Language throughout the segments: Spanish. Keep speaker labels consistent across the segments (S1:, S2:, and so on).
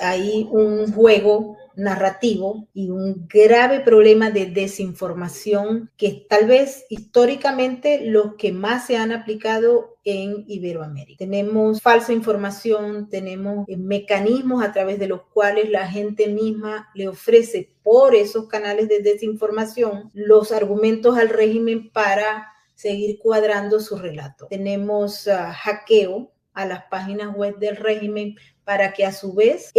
S1: hay un juego narrativo y un grave problema de desinformación que tal vez históricamente los que más se han aplicado en Iberoamérica. Tenemos falsa información, tenemos mecanismos a través de los cuales la gente misma le ofrece por esos canales de desinformación los argumentos al régimen para seguir cuadrando su relato. Tenemos hackeo a las páginas web del régimen para que a su vez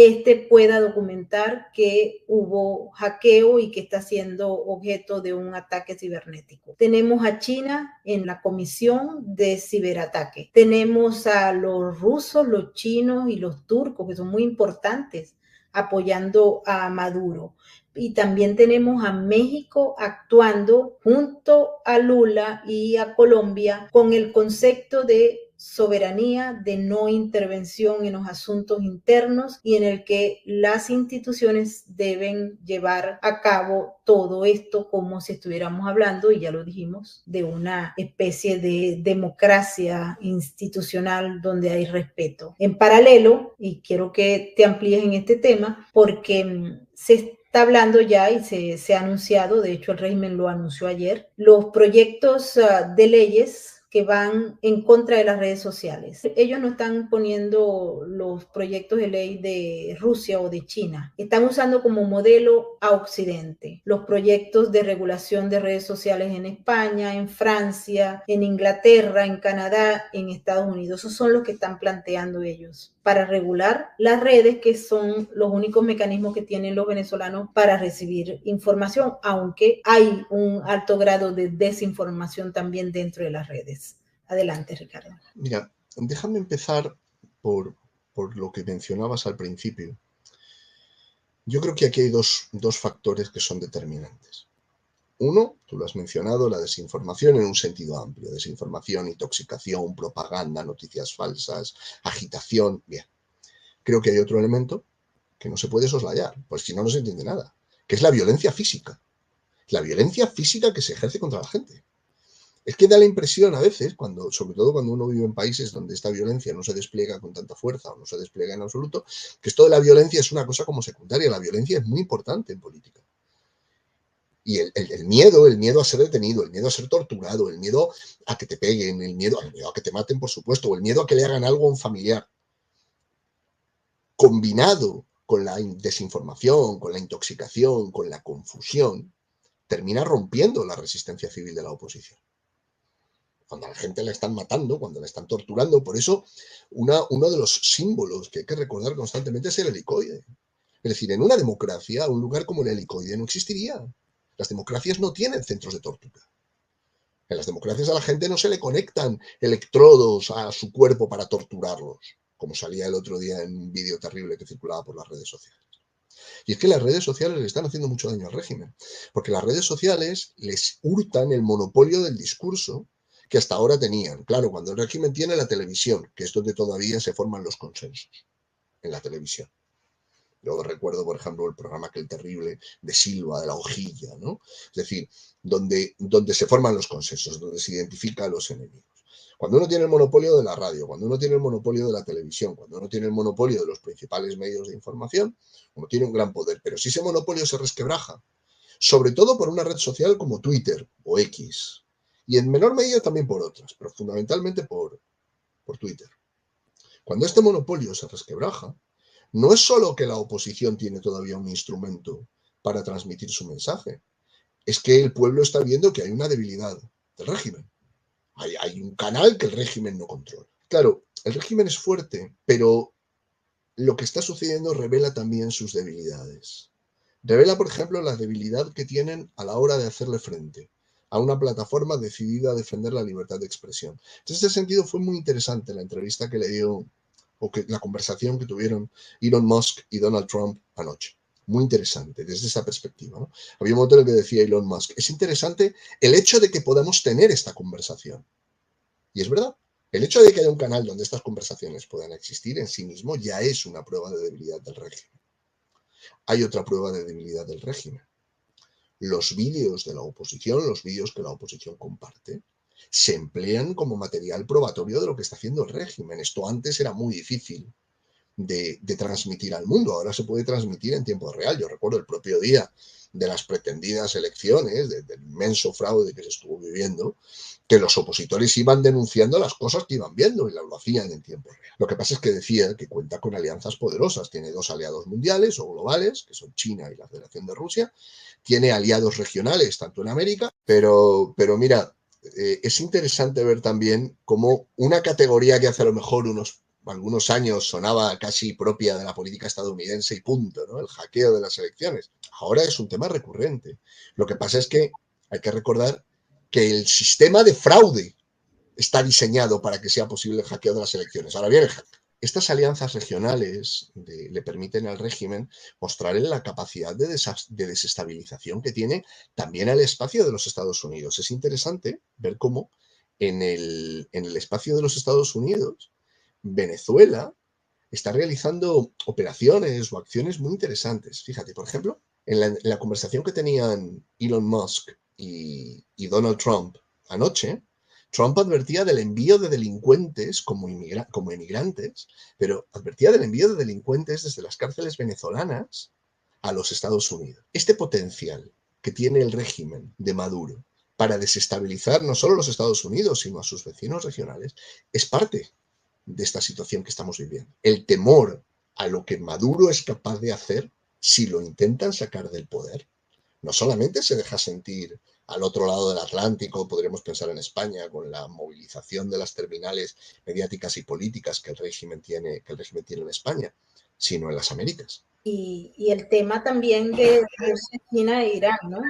S1: pueda documentar que hubo hackeo y que está siendo objeto de un ataque cibernético. Tenemos a China en la comisión de ciberataque. Tenemos a los rusos, los chinos y los turcos, que son muy importantes, apoyando a Maduro. Y también tenemos a México actuando junto a Lula y a Colombia con el concepto de soberanía, de no intervención en los asuntos internos y en el que las instituciones deben llevar a cabo todo esto como si estuviéramos hablando, y ya lo dijimos, de una especie de democracia institucional donde hay respeto. En paralelo, y quiero que te amplíes en este tema, porque se está hablando ya y se ha anunciado, de hecho el régimen lo anunció ayer, los proyectos de leyes que van en contra de las redes sociales. Ellos no están poniendo los proyectos de ley de Rusia o de China. Están usando como modelo a Occidente. Los proyectos de regulación de redes sociales en España, en Francia, en Inglaterra, en Canadá, en Estados Unidos. Esos son los que están planteando ellos para regular las redes, que son los únicos mecanismos que tienen los venezolanos para recibir información, aunque hay un alto grado de desinformación también dentro de las redes. Adelante, Ricardo.
S2: Mira, déjame empezar por lo que mencionabas al principio. Yo creo que aquí hay dos factores que son determinantes. Uno, tú lo has mencionado, la desinformación en un sentido amplio. Desinformación, intoxicación, propaganda, noticias falsas, agitación. Bien. Creo que hay otro elemento que no se puede soslayar, pues si no, no se entiende nada, que es la violencia física. La violencia física que se ejerce contra la gente. Es que da la impresión a veces, sobre todo cuando uno vive en países donde esta violencia no se despliega con tanta fuerza o no se despliega en absoluto, que esto de la violencia es una cosa como secundaria. La violencia es muy importante en política. Y el miedo a ser detenido, el miedo a ser torturado, el miedo a que te peguen, el miedo a que te maten, por supuesto, o el miedo a que le hagan algo a un familiar, combinado con la desinformación, con la intoxicación, con la confusión, termina rompiendo la resistencia civil de la oposición. Cuando a la gente la están matando, cuando la están torturando. Por eso, uno de los símbolos que hay que recordar constantemente es el helicoide. Es decir, en una democracia, un lugar como el helicoide no existiría. Las democracias no tienen centros de tortura. En las democracias a la gente no se le conectan electrodos a su cuerpo para torturarlos, como salía el otro día en un vídeo terrible que circulaba por las redes sociales. Y es que las redes sociales le están haciendo mucho daño al régimen, porque las redes sociales les hurtan el monopolio del discurso que hasta ahora tenían. Claro, cuando el régimen tiene la televisión, que es donde todavía se forman los consensos, en la televisión. Yo recuerdo, por ejemplo, el programa aquel terrible de Silva, de La Hojilla, ¿no? Es decir, donde se forman los consensos, donde se identifica a los enemigos. Cuando uno tiene el monopolio de la radio, cuando uno tiene el monopolio de la televisión, cuando uno tiene el monopolio de los principales medios de información, uno tiene un gran poder. Pero si ese monopolio se resquebraja, sobre todo por una red social como Twitter o X, y en menor medida también por otras, pero fundamentalmente por Twitter. Cuando este monopolio se resquebraja, no es solo que la oposición tiene todavía un instrumento para transmitir su mensaje, es que el pueblo está viendo que hay una debilidad del régimen. Hay un canal que el régimen no controla. Claro, el régimen es fuerte, pero lo que está sucediendo revela también sus debilidades. Revela, por ejemplo, la debilidad que tienen a la hora de hacerle frente a una plataforma decidida a defender la libertad de expresión. En este sentido, fue muy interesante la entrevista que le dio, la conversación que tuvieron Elon Musk y Donald Trump anoche. Muy interesante desde esa perspectiva, ¿no? Había un momento en el que decía Elon Musk, es interesante el hecho de que podamos tener esta conversación. Y es verdad, el hecho de que haya un canal donde estas conversaciones puedan existir en sí mismo ya es una prueba de debilidad del régimen. Hay otra prueba de debilidad del régimen. Los vídeos de la oposición, los vídeos que la oposición comparte, se emplean como material probatorio de lo que está haciendo el régimen. Esto antes era muy difícil de transmitir al mundo. Ahora se puede transmitir en tiempo real. Yo recuerdo el propio día de las pretendidas elecciones, del inmenso fraude que se estuvo viviendo, que los opositores iban denunciando las cosas que iban viendo y lo hacían en tiempo real. Lo que pasa es que decía que cuenta con alianzas poderosas. Tiene dos aliados mundiales o globales, que son China y la Federación de Rusia. Tiene aliados regionales, tanto en América, pero mira, es interesante ver también cómo una categoría que hace a lo mejor algunos años sonaba casi propia de la política estadounidense y punto, ¿no? El hackeo de las elecciones. Ahora es un tema recurrente. Lo que pasa es que hay que recordar que el sistema de fraude está diseñado para que sea posible el hackeo de las elecciones. Ahora bien, estas alianzas regionales le permiten al régimen mostrar la capacidad de desestabilización que tiene también al espacio de los Estados Unidos. Es interesante ver cómo en el espacio de los Estados Unidos Venezuela está realizando operaciones o acciones muy interesantes. Fíjate, por ejemplo, en la conversación que tenían Elon Musk y Donald Trump anoche, Trump advertía del envío de delincuentes como emigrantes, pero advertía del envío de delincuentes desde las cárceles venezolanas a los Estados Unidos. Este potencial que tiene el régimen de Maduro para desestabilizar no solo los Estados Unidos, sino a sus vecinos regionales, es parte de esta situación que estamos viviendo. El temor a lo que Maduro es capaz de hacer si lo intentan sacar del poder, no solamente se deja sentir al otro lado del Atlántico, podríamos pensar en España, con la movilización de las terminales mediáticas y políticas que el régimen tiene en España, sino en las Américas.
S1: Y el tema también de Rusia, China e Irán, ¿no?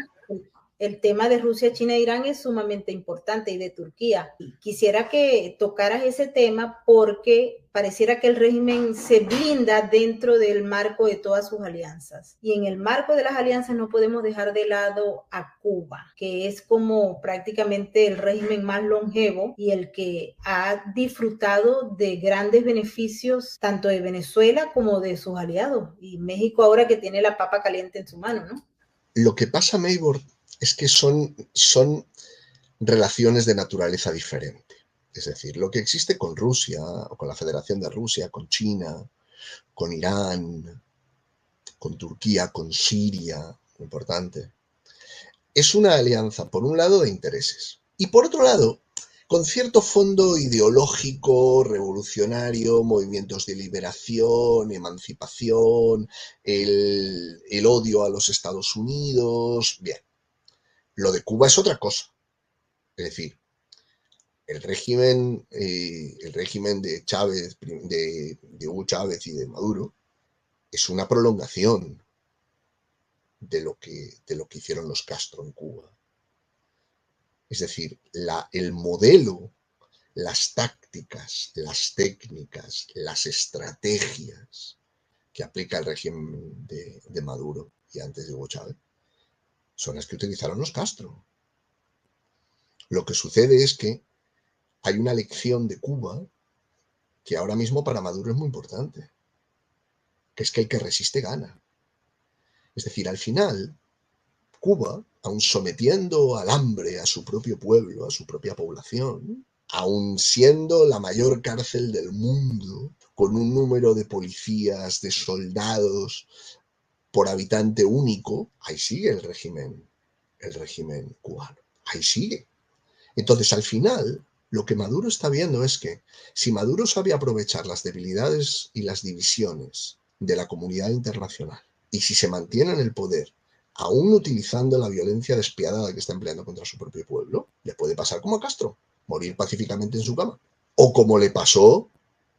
S1: El tema de Rusia, China e Irán es sumamente importante y de Turquía. Quisiera que tocaras ese tema porque pareciera que el régimen se blinda dentro del marco de todas sus alianzas. Y en el marco de las alianzas no podemos dejar de lado a Cuba, que es como prácticamente el régimen más longevo y el que ha disfrutado de grandes beneficios tanto de Venezuela como de sus aliados. Y México ahora que tiene la papa caliente en su mano, ¿no?
S2: Lo que pasa, Maybor, es que son relaciones de naturaleza diferente. Es decir, lo que existe con Rusia, o con la Federación de Rusia, con China, con Irán, con Turquía, con Siria, importante, es una alianza, por un lado, de intereses. Y por otro lado, con cierto fondo ideológico, revolucionario, movimientos de liberación, emancipación, el odio a los Estados Unidos. Bien, lo de Cuba es otra cosa. Es decir, el régimen de Chávez, de Hugo Chávez y de Maduro, es una prolongación de lo que hicieron los Castro en Cuba. Es decir, el modelo, las tácticas, las técnicas, las estrategias que aplica el régimen de Maduro y antes de Hugo Chávez son las que utilizaron los Castro. Lo que sucede es que hay una lección de Cuba que ahora mismo para Maduro es muy importante, que es que el que resiste gana. Es decir, al final, Cuba, aun sometiendo al hambre a su propio pueblo, a su propia población, aun siendo la mayor cárcel del mundo, con un número de policías, de soldados por habitante único, ahí sigue el régimen cubano. Ahí sigue. Entonces, al final, lo que Maduro está viendo es que si Maduro sabe aprovechar las debilidades y las divisiones de la comunidad internacional, y si se mantiene en el poder, aún utilizando la violencia despiadada que está empleando contra su propio pueblo, le puede pasar como a Castro, morir pacíficamente en su cama. O como le pasó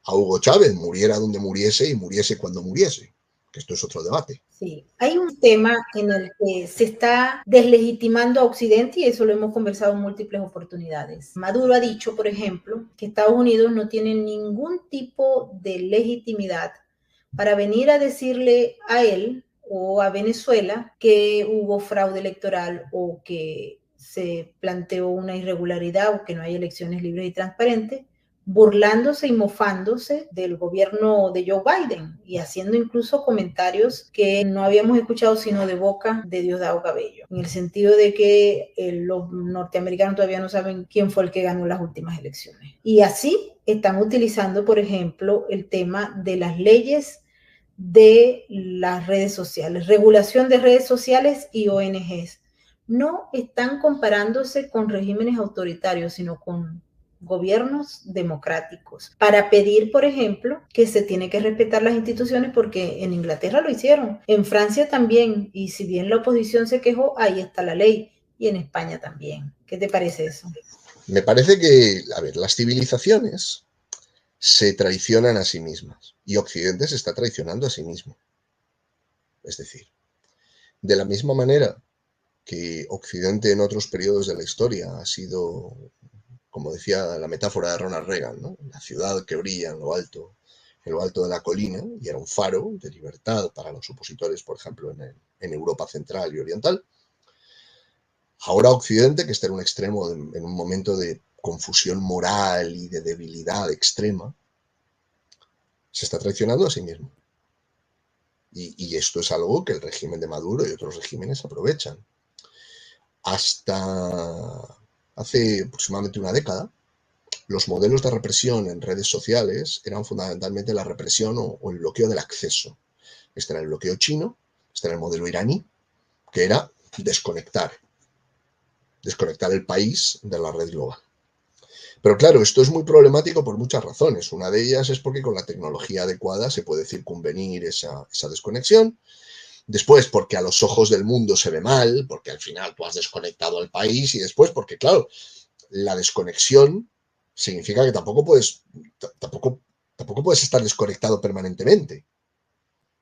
S2: a Hugo Chávez, muriera donde muriese y muriese cuando muriese. Que esto es otro debate.
S1: Sí, hay un tema en el que se está deslegitimando a Occidente y eso lo hemos conversado en múltiples oportunidades. Maduro ha dicho, por ejemplo, que Estados Unidos no tiene ningún tipo de legitimidad para venir a decirle a él o a Venezuela que hubo fraude electoral o que se planteó una irregularidad o que no hay elecciones libres y transparentes, burlándose y mofándose del gobierno de Joe Biden y haciendo incluso comentarios que no habíamos escuchado sino de boca de Diosdado Cabello, en el sentido de que los norteamericanos todavía no saben quién fue el que ganó las últimas elecciones. Y así están utilizando, por ejemplo, el tema de las leyes de las redes sociales, regulación de redes sociales y ONGs. No están comparándose con regímenes autoritarios, sino con gobiernos democráticos, para pedir, por ejemplo, que se tiene que respetar las instituciones, porque en Inglaterra lo hicieron, en Francia también, y si bien la oposición se quejó, ahí está la ley, y en España también. ¿Qué te parece eso?
S2: Me parece que, a ver, las civilizaciones se traicionan a sí mismas y Occidente se está traicionando a sí mismo. Es decir, de la misma manera que Occidente en otros periodos de la historia ha sido, como decía la metáfora de Ronald Reagan, ¿no? La ciudad que brilla en lo alto de la colina, y era un faro de libertad para los opositores, por ejemplo, en Europa Central y Oriental. Ahora Occidente, que está en un extremo, en un momento de confusión moral y de debilidad extrema, se está traicionando a sí mismo. Y esto es algo que el régimen de Maduro y otros regímenes aprovechan. Hasta hace aproximadamente una década, los modelos de represión en redes sociales eran fundamentalmente la represión o el bloqueo del acceso. Este era el bloqueo chino, este era el modelo iraní, que era desconectar el país de la red global. Pero claro, esto es muy problemático por muchas razones. Una de ellas es porque con la tecnología adecuada se puede circunvenir esa desconexión. Después, porque a los ojos del mundo se ve mal, porque al final tú has desconectado al país. Y después, porque claro, la desconexión significa que tampoco puedes estar desconectado permanentemente.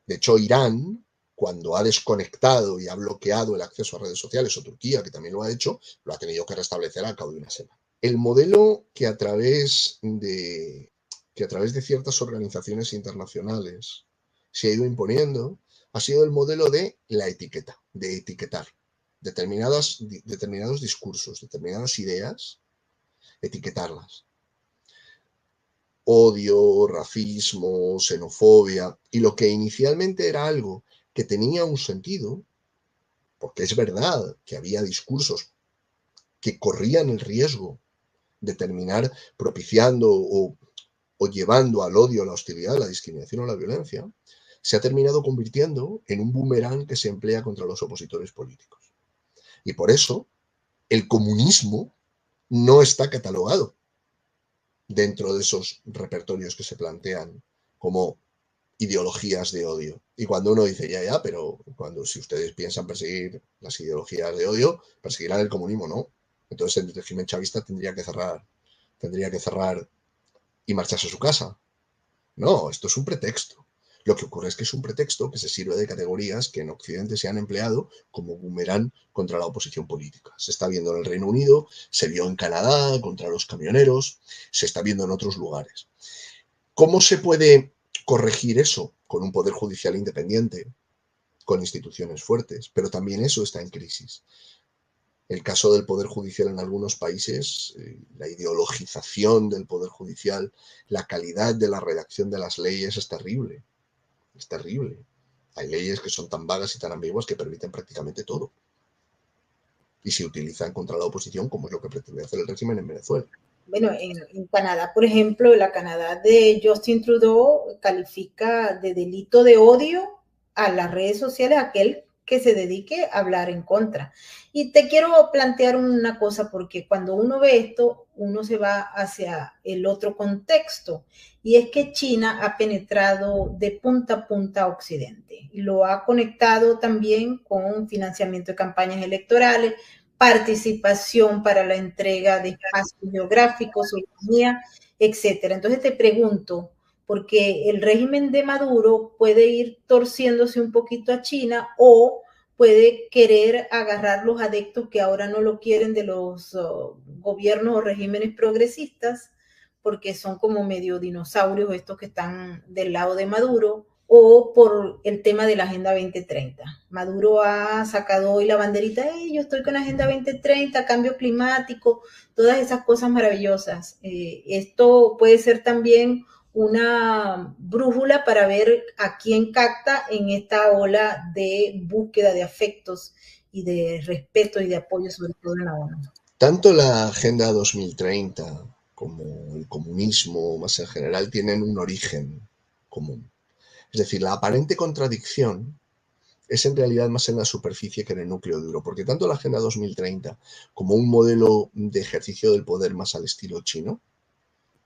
S2: De hecho, Irán, cuando ha desconectado y ha bloqueado el acceso a redes sociales, o Turquía, que también lo ha hecho, lo ha tenido que restablecer al cabo de una semana. El modelo que a través de ciertas organizaciones internacionales se ha ido imponiendo ha sido el modelo de la etiqueta, de etiquetar determinados discursos, determinadas ideas, etiquetarlas. Odio, racismo, xenofobia, y lo que inicialmente era algo que tenía un sentido, porque es verdad que había discursos que corrían el riesgo de terminar propiciando o llevando al odio, a la hostilidad, a la discriminación o la violencia, se ha terminado convirtiendo en un boomerang que se emplea contra los opositores políticos. Y por eso el comunismo no está catalogado dentro de esos repertorios que se plantean como ideologías de odio. Y cuando uno dice, ya, pero si ustedes piensan perseguir las ideologías de odio, perseguirán el comunismo, ¿no? Entonces el régimen chavista tendría que cerrar y marcharse a su casa. No, esto es un pretexto. Lo que ocurre es que es un pretexto que se sirve de categorías que en Occidente se han empleado como boomerang contra la oposición política. Se está viendo en el Reino Unido, se vio en Canadá contra los camioneros, se está viendo en otros lugares. ¿Cómo se puede corregir eso? Con un poder judicial independiente, con instituciones fuertes, pero también eso está en crisis. El caso del Poder Judicial en algunos países, la ideologización del Poder Judicial, la calidad de la redacción de las leyes es terrible. Es terrible. Hay leyes que son tan vagas y tan ambiguas que permiten prácticamente todo. Y se utilizan contra la oposición, como es lo que pretende hacer el régimen en Venezuela.
S1: Bueno, en Canadá, por ejemplo, la Canadá de Justin Trudeau califica de delito de odio a las redes sociales aquel que se dedique a hablar en contra. Y te quiero plantear una cosa, porque cuando uno ve esto, uno se va hacia el otro contexto, y es que China ha penetrado de punta a punta a Occidente, y lo ha conectado también con financiamiento de campañas electorales, participación para la entrega de espacios geográficos, soberanía, etcétera. Entonces te pregunto, porque el régimen de Maduro puede ir torciéndose un poquito a China o puede querer agarrar los adeptos que ahora no lo quieren de los gobiernos o regímenes progresistas, porque son como medio dinosaurios estos que están del lado de Maduro, o por el tema de la Agenda 2030. Maduro ha sacado hoy la banderita, yo estoy con la Agenda 2030, cambio climático, todas esas cosas maravillosas. Esto puede ser también una brújula para ver a quién capta en esta ola de búsqueda de afectos y de respeto y de apoyo, sobre todo en la ONU.
S2: Tanto la Agenda 2030 como el comunismo más en general tienen un origen común. Es decir, la aparente contradicción es en realidad más en la superficie que en el núcleo duro, porque tanto la Agenda 2030 como un modelo de ejercicio del poder más al estilo chino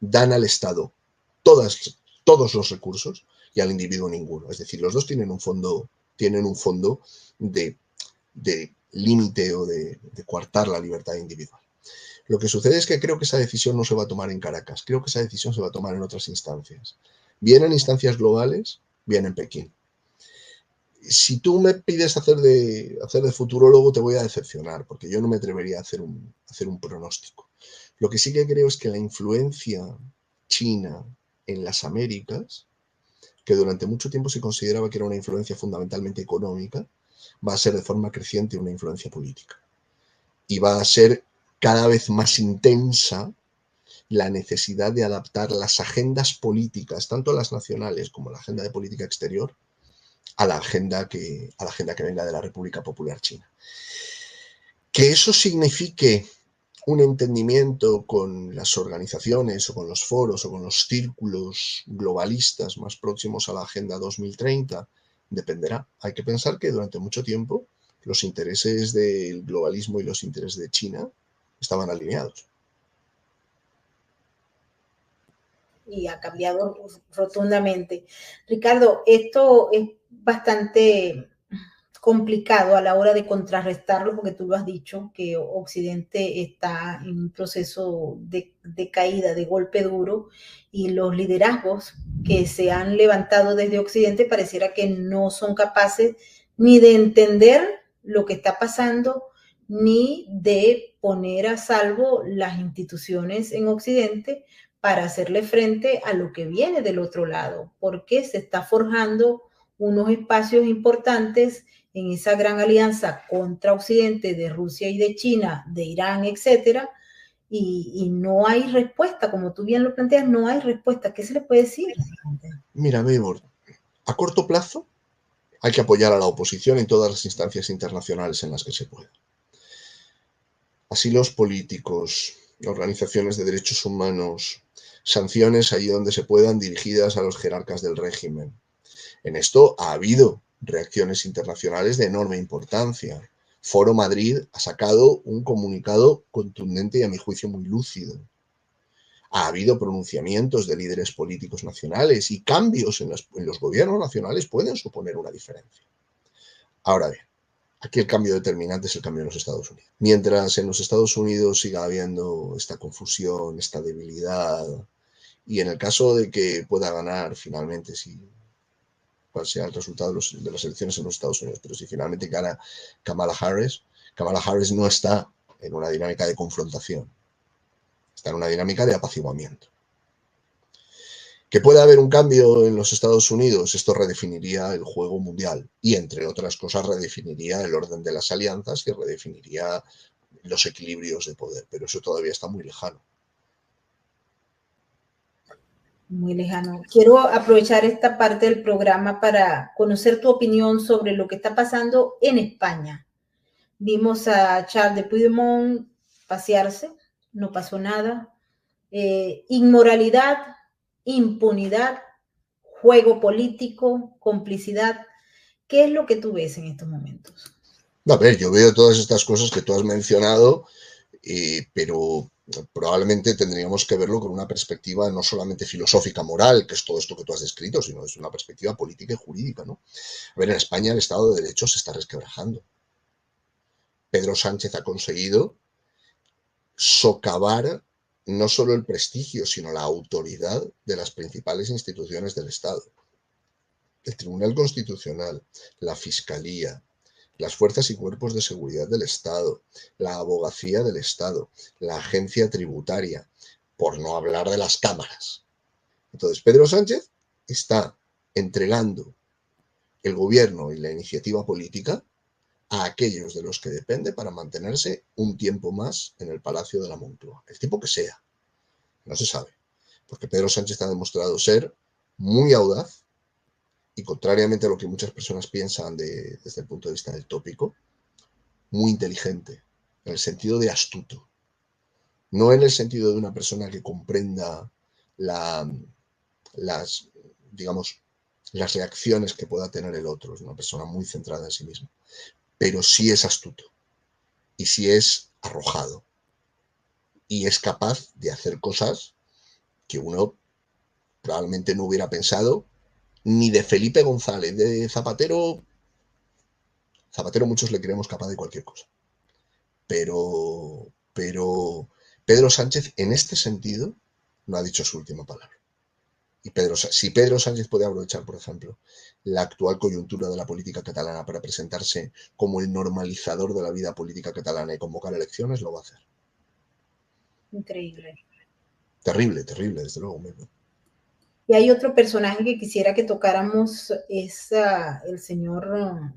S2: dan al Estado todos los recursos y al individuo ninguno. Es decir, los dos tienen un fondo de límite o de coartar la libertad individual. Lo que sucede es que creo que esa decisión no se va a tomar en Caracas, creo que esa decisión se va a tomar en otras instancias. Bien en instancias globales, bien en Pekín. Si tú me pides hacer de futurólogo, te voy a decepcionar, porque yo no me atrevería a hacer un pronóstico. Lo que sí que creo es que la influencia china en las Américas, que durante mucho tiempo se consideraba que era una influencia fundamentalmente económica, va a ser de forma creciente una influencia política. Y va a ser cada vez más intensa la necesidad de adaptar las agendas políticas, tanto las nacionales como la agenda de política exterior, a la agenda que venga de la República Popular China. Que eso signifique un entendimiento con las organizaciones o con los foros o con los círculos globalistas más próximos a la Agenda 2030 dependerá. Hay que pensar que durante mucho tiempo los intereses del globalismo y los intereses de China estaban alineados.
S1: Y ha cambiado rotundamente. Ricardo, esto es bastante complicado a la hora de contrarrestarlo, porque tú lo has dicho, que Occidente está en un proceso de caída, de golpe duro, y los liderazgos que se han levantado desde Occidente pareciera que no son capaces ni de entender lo que está pasando, ni de poner a salvo las instituciones en Occidente para hacerle frente a lo que viene del otro lado, porque se está forjando unos espacios importantes en esa gran alianza contra Occidente de Rusia y de China, de Irán, etcétera, y no hay respuesta, como tú bien lo planteas, no hay respuesta. ¿Qué se le puede decir?
S2: Mira, Weibor, a corto plazo hay que apoyar a la oposición en todas las instancias internacionales en las que se pueda. Asilos políticos, organizaciones de derechos humanos, sanciones allí donde se puedan dirigidas a los jerarcas del régimen. En esto ha habido reacciones internacionales de enorme importancia. Foro Madrid ha sacado un comunicado contundente y a mi juicio muy lúcido. Ha habido pronunciamientos de líderes políticos nacionales y cambios en los gobiernos nacionales pueden suponer una diferencia. Ahora bien, aquí el cambio determinante es el cambio en los Estados Unidos. Mientras en los Estados Unidos siga habiendo esta confusión, esta debilidad, y en el caso de que pueda ganar finalmente, cuál sea el resultado de las elecciones en los Estados Unidos, pero si finalmente gana Kamala Harris no está en una dinámica de confrontación, está en una dinámica de apaciguamiento. Que pueda haber un cambio en los Estados Unidos, esto redefiniría el juego mundial y, entre otras cosas, redefiniría el orden de las alianzas y redefiniría los equilibrios de poder, pero eso todavía está muy lejano.
S1: Muy lejano. Quiero aprovechar esta parte del programa para conocer tu opinión sobre lo que está pasando en España. Vimos a Charles de Puigdemont pasearse, no pasó nada. Inmoralidad, impunidad, juego político, complicidad. ¿Qué es lo que tú ves en estos momentos?
S2: A ver, yo veo todas estas cosas que tú has mencionado, pero probablemente tendríamos que verlo con una perspectiva no solamente filosófica, moral, que es todo esto que tú has descrito, sino es una perspectiva política y jurídica, ¿no? A ver, en España el Estado de Derecho se está resquebrajando. Pedro Sánchez ha conseguido socavar no solo el prestigio, sino la autoridad de las principales instituciones del Estado. El Tribunal Constitucional, la Fiscalía, las fuerzas y cuerpos de seguridad del Estado, la abogacía del Estado, la agencia tributaria, por no hablar de las cámaras. Entonces, Pedro Sánchez está entregando el gobierno y la iniciativa política a aquellos de los que depende para mantenerse un tiempo más en el Palacio de la Moncloa, el tiempo que sea, no se sabe, porque Pedro Sánchez ha demostrado ser muy audaz y, contrariamente a lo que muchas personas piensan desde el punto de vista del tópico, muy inteligente, en el sentido de astuto, no en el sentido de una persona que comprenda las, digamos, las reacciones que pueda tener el otro, es una persona muy centrada en sí misma, pero sí es astuto y sí es arrojado y es capaz de hacer cosas que uno probablemente no hubiera pensado ni de Felipe González, de Zapatero. Zapatero muchos le creemos capaz de cualquier cosa, pero Pedro Sánchez en este sentido no ha dicho su última palabra. Y si Pedro Sánchez puede aprovechar, por ejemplo, la actual coyuntura de la política catalana para presentarse como el normalizador de la vida política catalana y convocar elecciones, lo va a hacer.
S1: Increíble.
S2: Terrible, terrible, desde luego.
S1: Y hay otro personaje que quisiera que tocáramos, es el señor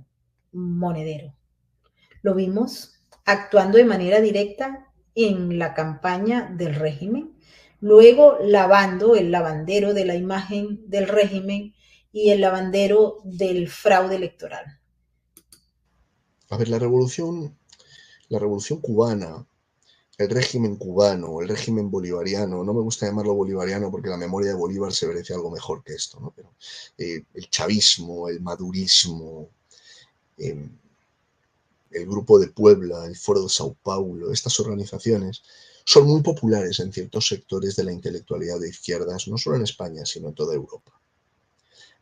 S1: Monedero. Lo vimos actuando de manera directa en la campaña del régimen, luego lavando el lavandero de la imagen del régimen y el lavandero del fraude electoral.
S2: A ver, la revolución cubana, el régimen cubano, el régimen bolivariano, no me gusta llamarlo bolivariano porque la memoria de Bolívar se merece algo mejor que esto, ¿no? Pero el chavismo, el madurismo, el Grupo de Puebla, el Foro de Sao Paulo, estas organizaciones son muy populares en ciertos sectores de la intelectualidad de izquierdas, no solo en España, sino en toda Europa.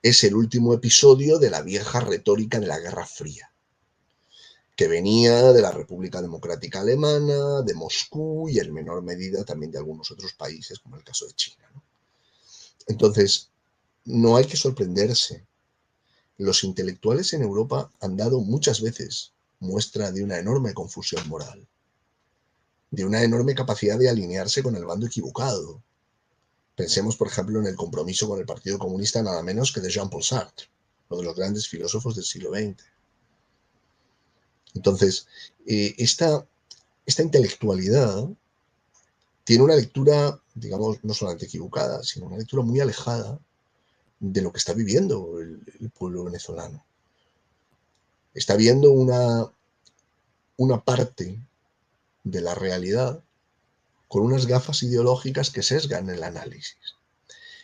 S2: Es el último episodio de la vieja retórica de la Guerra Fría, que venía de la República Democrática Alemana, de Moscú y en menor medida también de algunos otros países, como el caso de China, ¿no? Entonces, no hay que sorprenderse. Los intelectuales en Europa han dado muchas veces muestra de una enorme confusión moral, de una enorme capacidad de alinearse con el bando equivocado. Pensemos, por ejemplo, en el compromiso con el Partido Comunista nada menos que de Jean-Paul Sartre, uno de los grandes filósofos del siglo XX. Entonces, esta intelectualidad tiene una lectura, digamos, no solamente equivocada, sino una lectura muy alejada de lo que está viviendo el pueblo venezolano. Está viendo una parte de la realidad con unas gafas ideológicas que sesgan el análisis.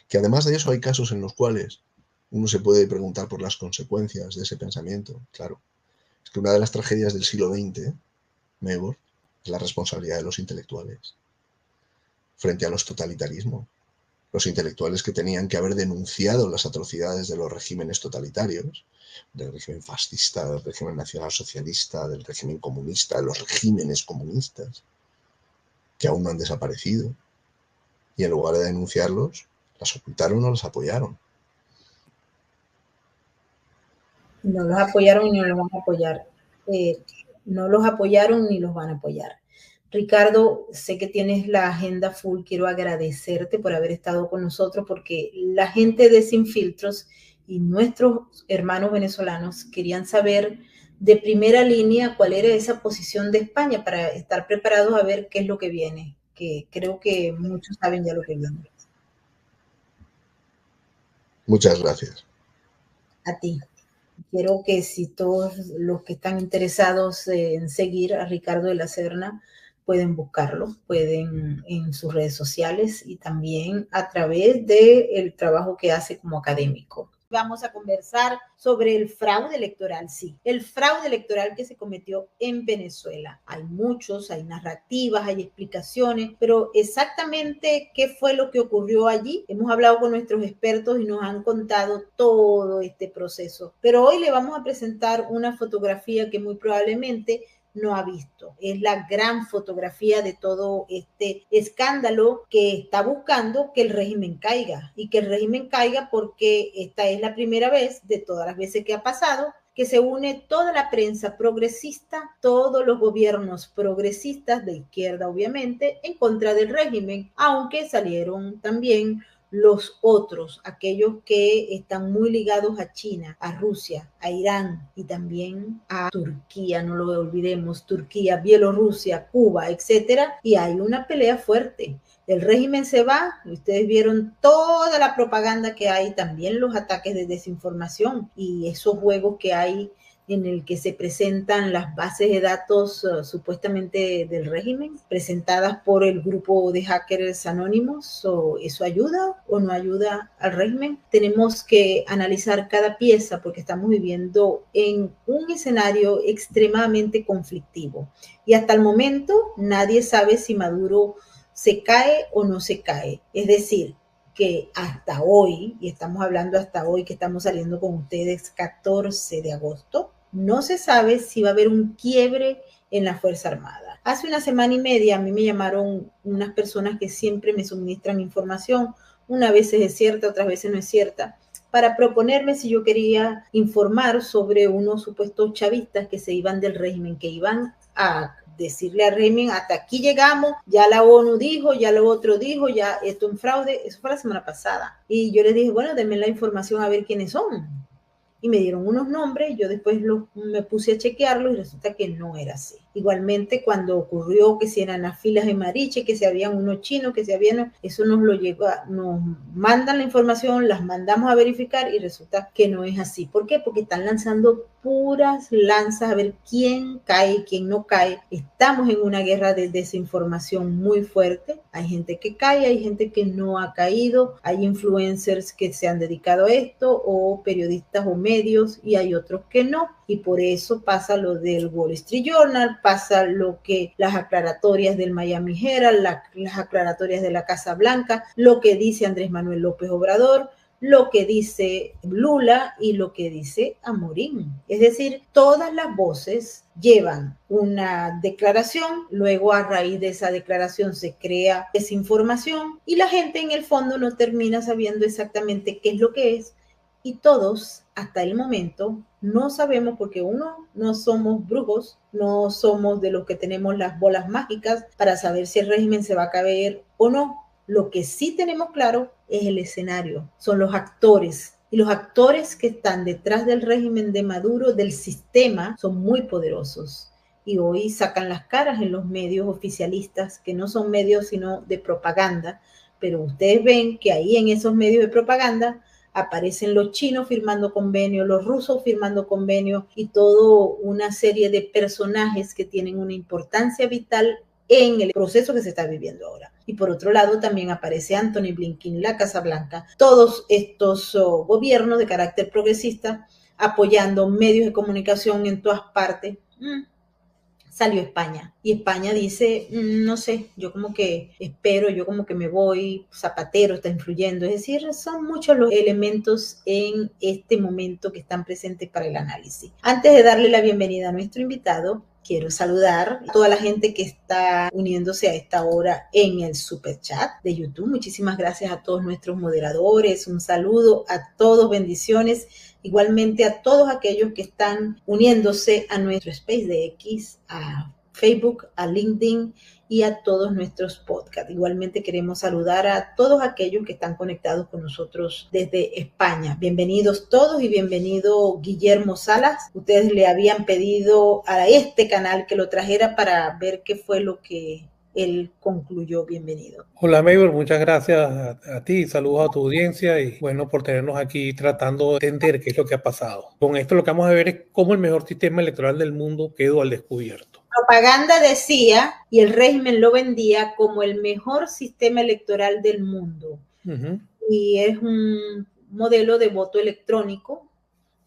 S2: Que además de eso hay casos en los cuales uno se puede preguntar por las consecuencias de ese pensamiento. Claro, es que una de las tragedias del siglo XX, Mebor, es la responsabilidad de los intelectuales frente a los totalitarismos. Los intelectuales que tenían que haber denunciado las atrocidades de los regímenes totalitarios, del régimen fascista, del régimen nacionalsocialista, del régimen comunista, de los regímenes comunistas, que aún no han desaparecido. Y en lugar de denunciarlos, las ocultaron o las apoyaron.
S1: No los apoyaron y no los van a apoyar. No los apoyaron ni los van a apoyar. Ricardo, sé que tienes la agenda full. Quiero agradecerte por haber estado con nosotros, porque la gente de Sin Filtros y nuestros hermanos venezolanos querían saber de primera línea cuál era esa posición de España para estar preparados a ver qué es lo que viene, que creo que muchos saben ya lo que viene.
S2: Muchas gracias.
S1: A ti. Quiero que si todos los que están interesados en seguir a Ricardo de la Serna pueden buscarlo, pueden en sus redes sociales y también a través del trabajo que hace como académico. Vamos a conversar sobre el fraude electoral, sí, el fraude electoral que se cometió en Venezuela. Hay muchos, hay narrativas, hay explicaciones, pero exactamente qué fue lo que ocurrió allí. Hemos hablado con nuestros expertos y nos han contado todo este proceso. Pero hoy le vamos a presentar una fotografía que muy probablemente no ha visto. Es la gran fotografía de todo este escándalo que está buscando que el régimen caiga, y que el régimen caiga porque esta es la primera vez de todas las veces que ha pasado que se une toda la prensa progresista, todos los gobiernos progresistas de izquierda, obviamente, en contra del régimen, aunque salieron también los otros, aquellos que están muy ligados a China, a Rusia, a Irán y también a Turquía, no lo olvidemos, Turquía, Bielorrusia, Cuba, etcétera, y hay una pelea fuerte. El régimen se va, ustedes vieron toda la propaganda que hay, también los ataques de desinformación y esos juegos que hay en el que se presentan las bases de datos supuestamente del régimen, presentadas por el grupo de hackers anónimos. ¿Eso ayuda o no ayuda al régimen? Tenemos que analizar cada pieza porque estamos viviendo en un escenario extremadamente conflictivo. Y hasta el momento nadie sabe si Maduro se cae o no se cae. Es decir, que hasta hoy, y estamos hablando hasta hoy que estamos saliendo con ustedes 14 de agosto, no se sabe si va a haber un quiebre en la Fuerza Armada. Hace una semana y media a mí me llamaron unas personas que siempre me suministran información, una vez es cierta, otras veces no es cierta, para proponerme si yo quería informar sobre unos supuestos chavistas que se iban del régimen, que iban a decirle al régimen, hasta aquí llegamos, ya la ONU dijo, ya lo otro dijo, ya esto es un fraude. Eso fue la semana pasada. Y yo les dije, bueno, denme la información a ver quiénes son. Y me dieron unos nombres, yo después me puse a chequearlos y resulta que no era así. Igualmente cuando ocurrió que si eran las filas de Mariche, que si habían unos chinos, que si habían, eso nos lo llega, nos mandan la información, las mandamos a verificar y resulta que no es así. ¿Por qué? Porque están lanzando puras lanzas a ver quién cae, quién no cae. Estamos en una guerra de desinformación muy fuerte. Hay gente que cae, hay gente que no ha caído, hay influencers que se han dedicado a esto o periodistas o medios y hay otros que no. Y por eso pasa lo del Wall Street Journal, pasa lo que las aclaratorias del Miami Herald, las aclaratorias de la Casa Blanca, lo que dice Andrés Manuel López Obrador, lo que dice Lula y lo que dice Amorín. Es decir, todas las voces llevan una declaración, luego a raíz de esa declaración se crea desinformación y la gente en el fondo no termina sabiendo exactamente qué es lo que es y todos hasta el momento no sabemos porque uno, no somos brujos, no somos de los que tenemos las bolas mágicas para saber si el régimen se va a caer o no. Lo que sí tenemos claro es el escenario, son los actores. Y los actores que están detrás del régimen de Maduro, del sistema, son muy poderosos. Y hoy sacan las caras en los medios oficialistas, que no son medios sino de propaganda. Pero ustedes ven que ahí en esos medios de propaganda aparecen los chinos firmando convenios, los rusos firmando convenios y toda una serie de personajes que tienen una importancia vital en el proceso que se está viviendo ahora. Y por otro lado también aparece Anthony Blinken, la Casa Blanca, todos estos gobiernos de carácter progresista apoyando medios de comunicación en todas partes. Salió España y España dice, no sé, yo como que espero, yo como que me voy, Zapatero está influyendo, es decir, son muchos los elementos en este momento que están presentes para el análisis. Antes de darle la bienvenida a nuestro invitado, quiero saludar a toda la gente que está uniéndose a esta hora en el super chat de YouTube. Muchísimas gracias a todos nuestros moderadores. Un saludo a todos, bendiciones. Igualmente a todos aquellos que están uniéndose a nuestro Space de X, a Facebook, a LinkedIn y a todos nuestros podcasts. Igualmente queremos saludar a todos aquellos que están conectados con nosotros desde España. Bienvenidos todos y bienvenido Guillermo Salas. Ustedes le habían pedido a este canal que lo trajera para ver qué fue lo que él concluyó. Bienvenido.
S3: Hola Maybor, muchas gracias a ti, saludos a tu audiencia y bueno, por tenernos aquí tratando de entender qué es lo que ha pasado. Con esto lo que vamos a ver es cómo el mejor sistema electoral del mundo quedó al descubierto.
S1: Propaganda decía y el régimen lo vendía como el mejor sistema electoral del mundo. Y es un modelo de voto electrónico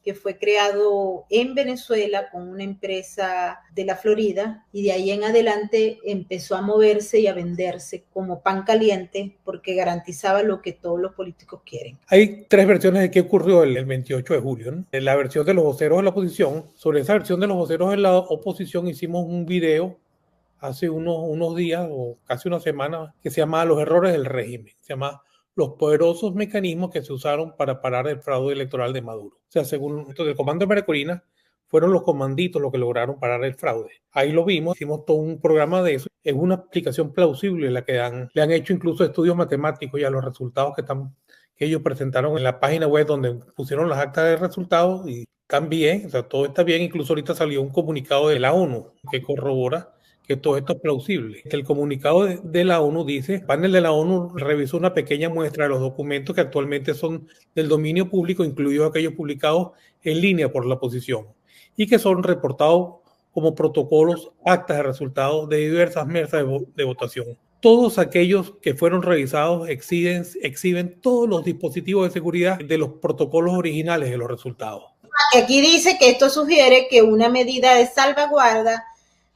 S1: que fue creado en Venezuela con una empresa de la Florida y de ahí en adelante empezó a moverse y a venderse como pan caliente porque garantizaba lo que todos los políticos quieren.
S3: Hay tres versiones de qué ocurrió el 28 de julio, ¿no? La versión de los voceros de la oposición. Sobre esa versión de los voceros de la oposición hicimos un video hace unos días o casi una semana que se llama Los errores del régimen. Se llama los poderosos mecanismos que se usaron para parar el fraude electoral de Maduro. O sea, según el Comando de María Corina, fueron los comanditos los que lograron parar el fraude. Ahí lo vimos, hicimos todo un programa de eso. Es una explicación plausible la que le han hecho incluso estudios matemáticos y a los resultados que ellos presentaron en la página web donde pusieron las actas de resultados y están bien, o sea, todo está bien. Incluso ahorita salió un comunicado de la ONU que corrobora que todo esto es plausible. El comunicado de la ONU dice, el panel de la ONU revisó una pequeña muestra de los documentos que actualmente son del dominio público, incluidos aquellos publicados en línea por la oposición, y que son reportados como protocolos, actas de resultados de diversas mesas de votación. Todos aquellos que fueron revisados exhiben todos los dispositivos de seguridad de los protocolos originales de los resultados.
S1: Aquí dice que esto sugiere que una medida de salvaguarda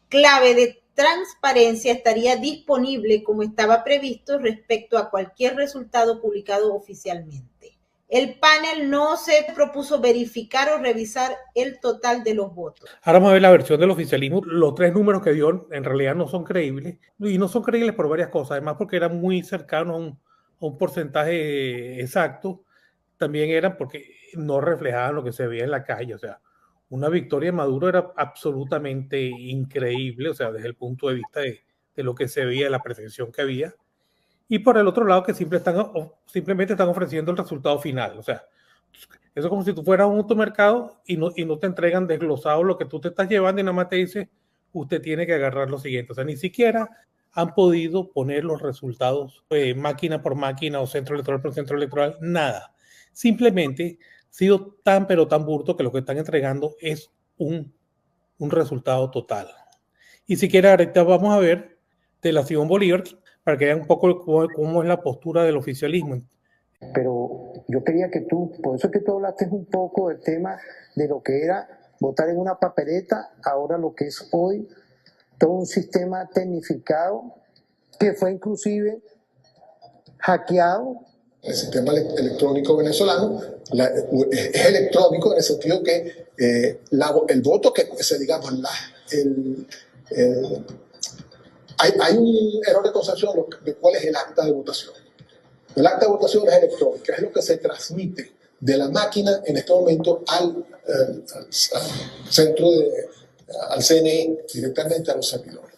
S1: clave de transparencia estaría disponible como estaba previsto respecto a cualquier resultado publicado oficialmente. El panel no se propuso verificar o revisar el total de los votos.
S3: Ahora vamos a ver la versión del oficialismo. Los 3 números que dio en realidad no son creíbles, y no son creíbles por varias cosas, además porque eran muy cercanos a un porcentaje exacto. También eran porque no reflejaban lo que se veía en la calle. O sea, una victoria de Maduro era absolutamente increíble, o sea, desde el punto de vista de lo que se veía, de la percepción que había. Y por el otro lado, que simplemente están ofreciendo el resultado final. O sea, eso es como si tú fueras a un automercado y no te entregan desglosado lo que tú te estás llevando y nada más te dice, usted tiene que agarrar lo siguiente. O sea, ni siquiera han podido poner los resultados máquina por máquina o centro electoral por centro electoral, nada. Simplemente ha sido pero tan burdo que lo que están entregando es un resultado total. Y si quiere, ahorita vamos a ver de la Simón Bolívar, para que vean un poco cómo es la postura del oficialismo.
S4: Pero yo quería que por eso es que tú hablaste un poco del tema de lo que era votar en una papeleta, ahora lo que es hoy todo un sistema tecnificado que fue inclusive hackeado.
S5: El sistema electrónico venezolano es electrónico en el sentido que el voto que digamos, hay un error de concepción de cuál es el acta de votación. El acta de votación es electrónica, es lo que se transmite de la máquina en este momento al centro al CNE, directamente a los servidores.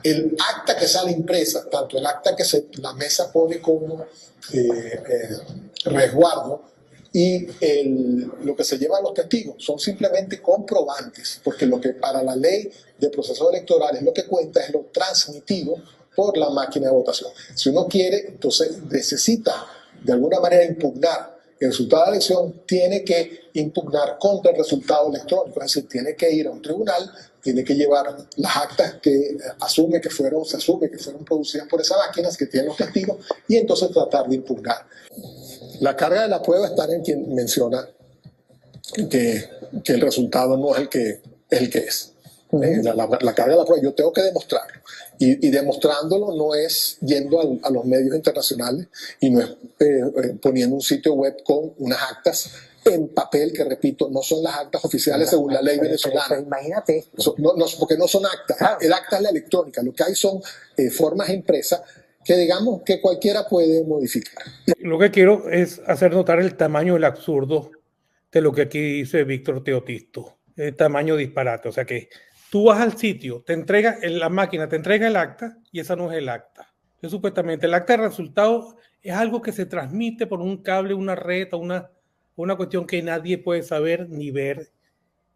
S5: El acta que sale impresa, tanto el acta que la mesa pone como resguardo y lo que se lleva a los testigos son simplemente comprobantes, porque lo que para la ley de procesos electorales lo que cuenta es lo transmitido por la máquina de votación. Si uno quiere, entonces necesita de alguna manera impugnar el resultado de la elección, tiene que impugnar contra el resultado electrónico, es decir, tiene que ir a un tribunal, tiene que llevar las actas que se asume que fueron producidas por esas máquinas que tienen los testigos y entonces tratar de impugnar. La carga de la prueba está en quien menciona que el resultado no es el que es. La carga de la prueba yo tengo que demostrarlo y demostrándolo no es yendo a los medios internacionales y no es poniendo un sitio web con unas actas en papel que, repito, no son las actas oficiales según la ley venezolana.
S4: Pero imagínate esto.
S5: Porque no son actas. Claro. El acta es la electrónica. Lo que hay son formas impresas que digamos que cualquiera puede modificar.
S3: Lo que quiero es hacer notar el tamaño del absurdo de lo que aquí dice Víctor Teotisto. El tamaño disparate. O sea que tú vas al sitio, la máquina te entrega el acta y esa no es el acta. Entonces, supuestamente el acta de resultado es algo que se transmite por un cable, una red o una cuestión que nadie puede saber ni ver,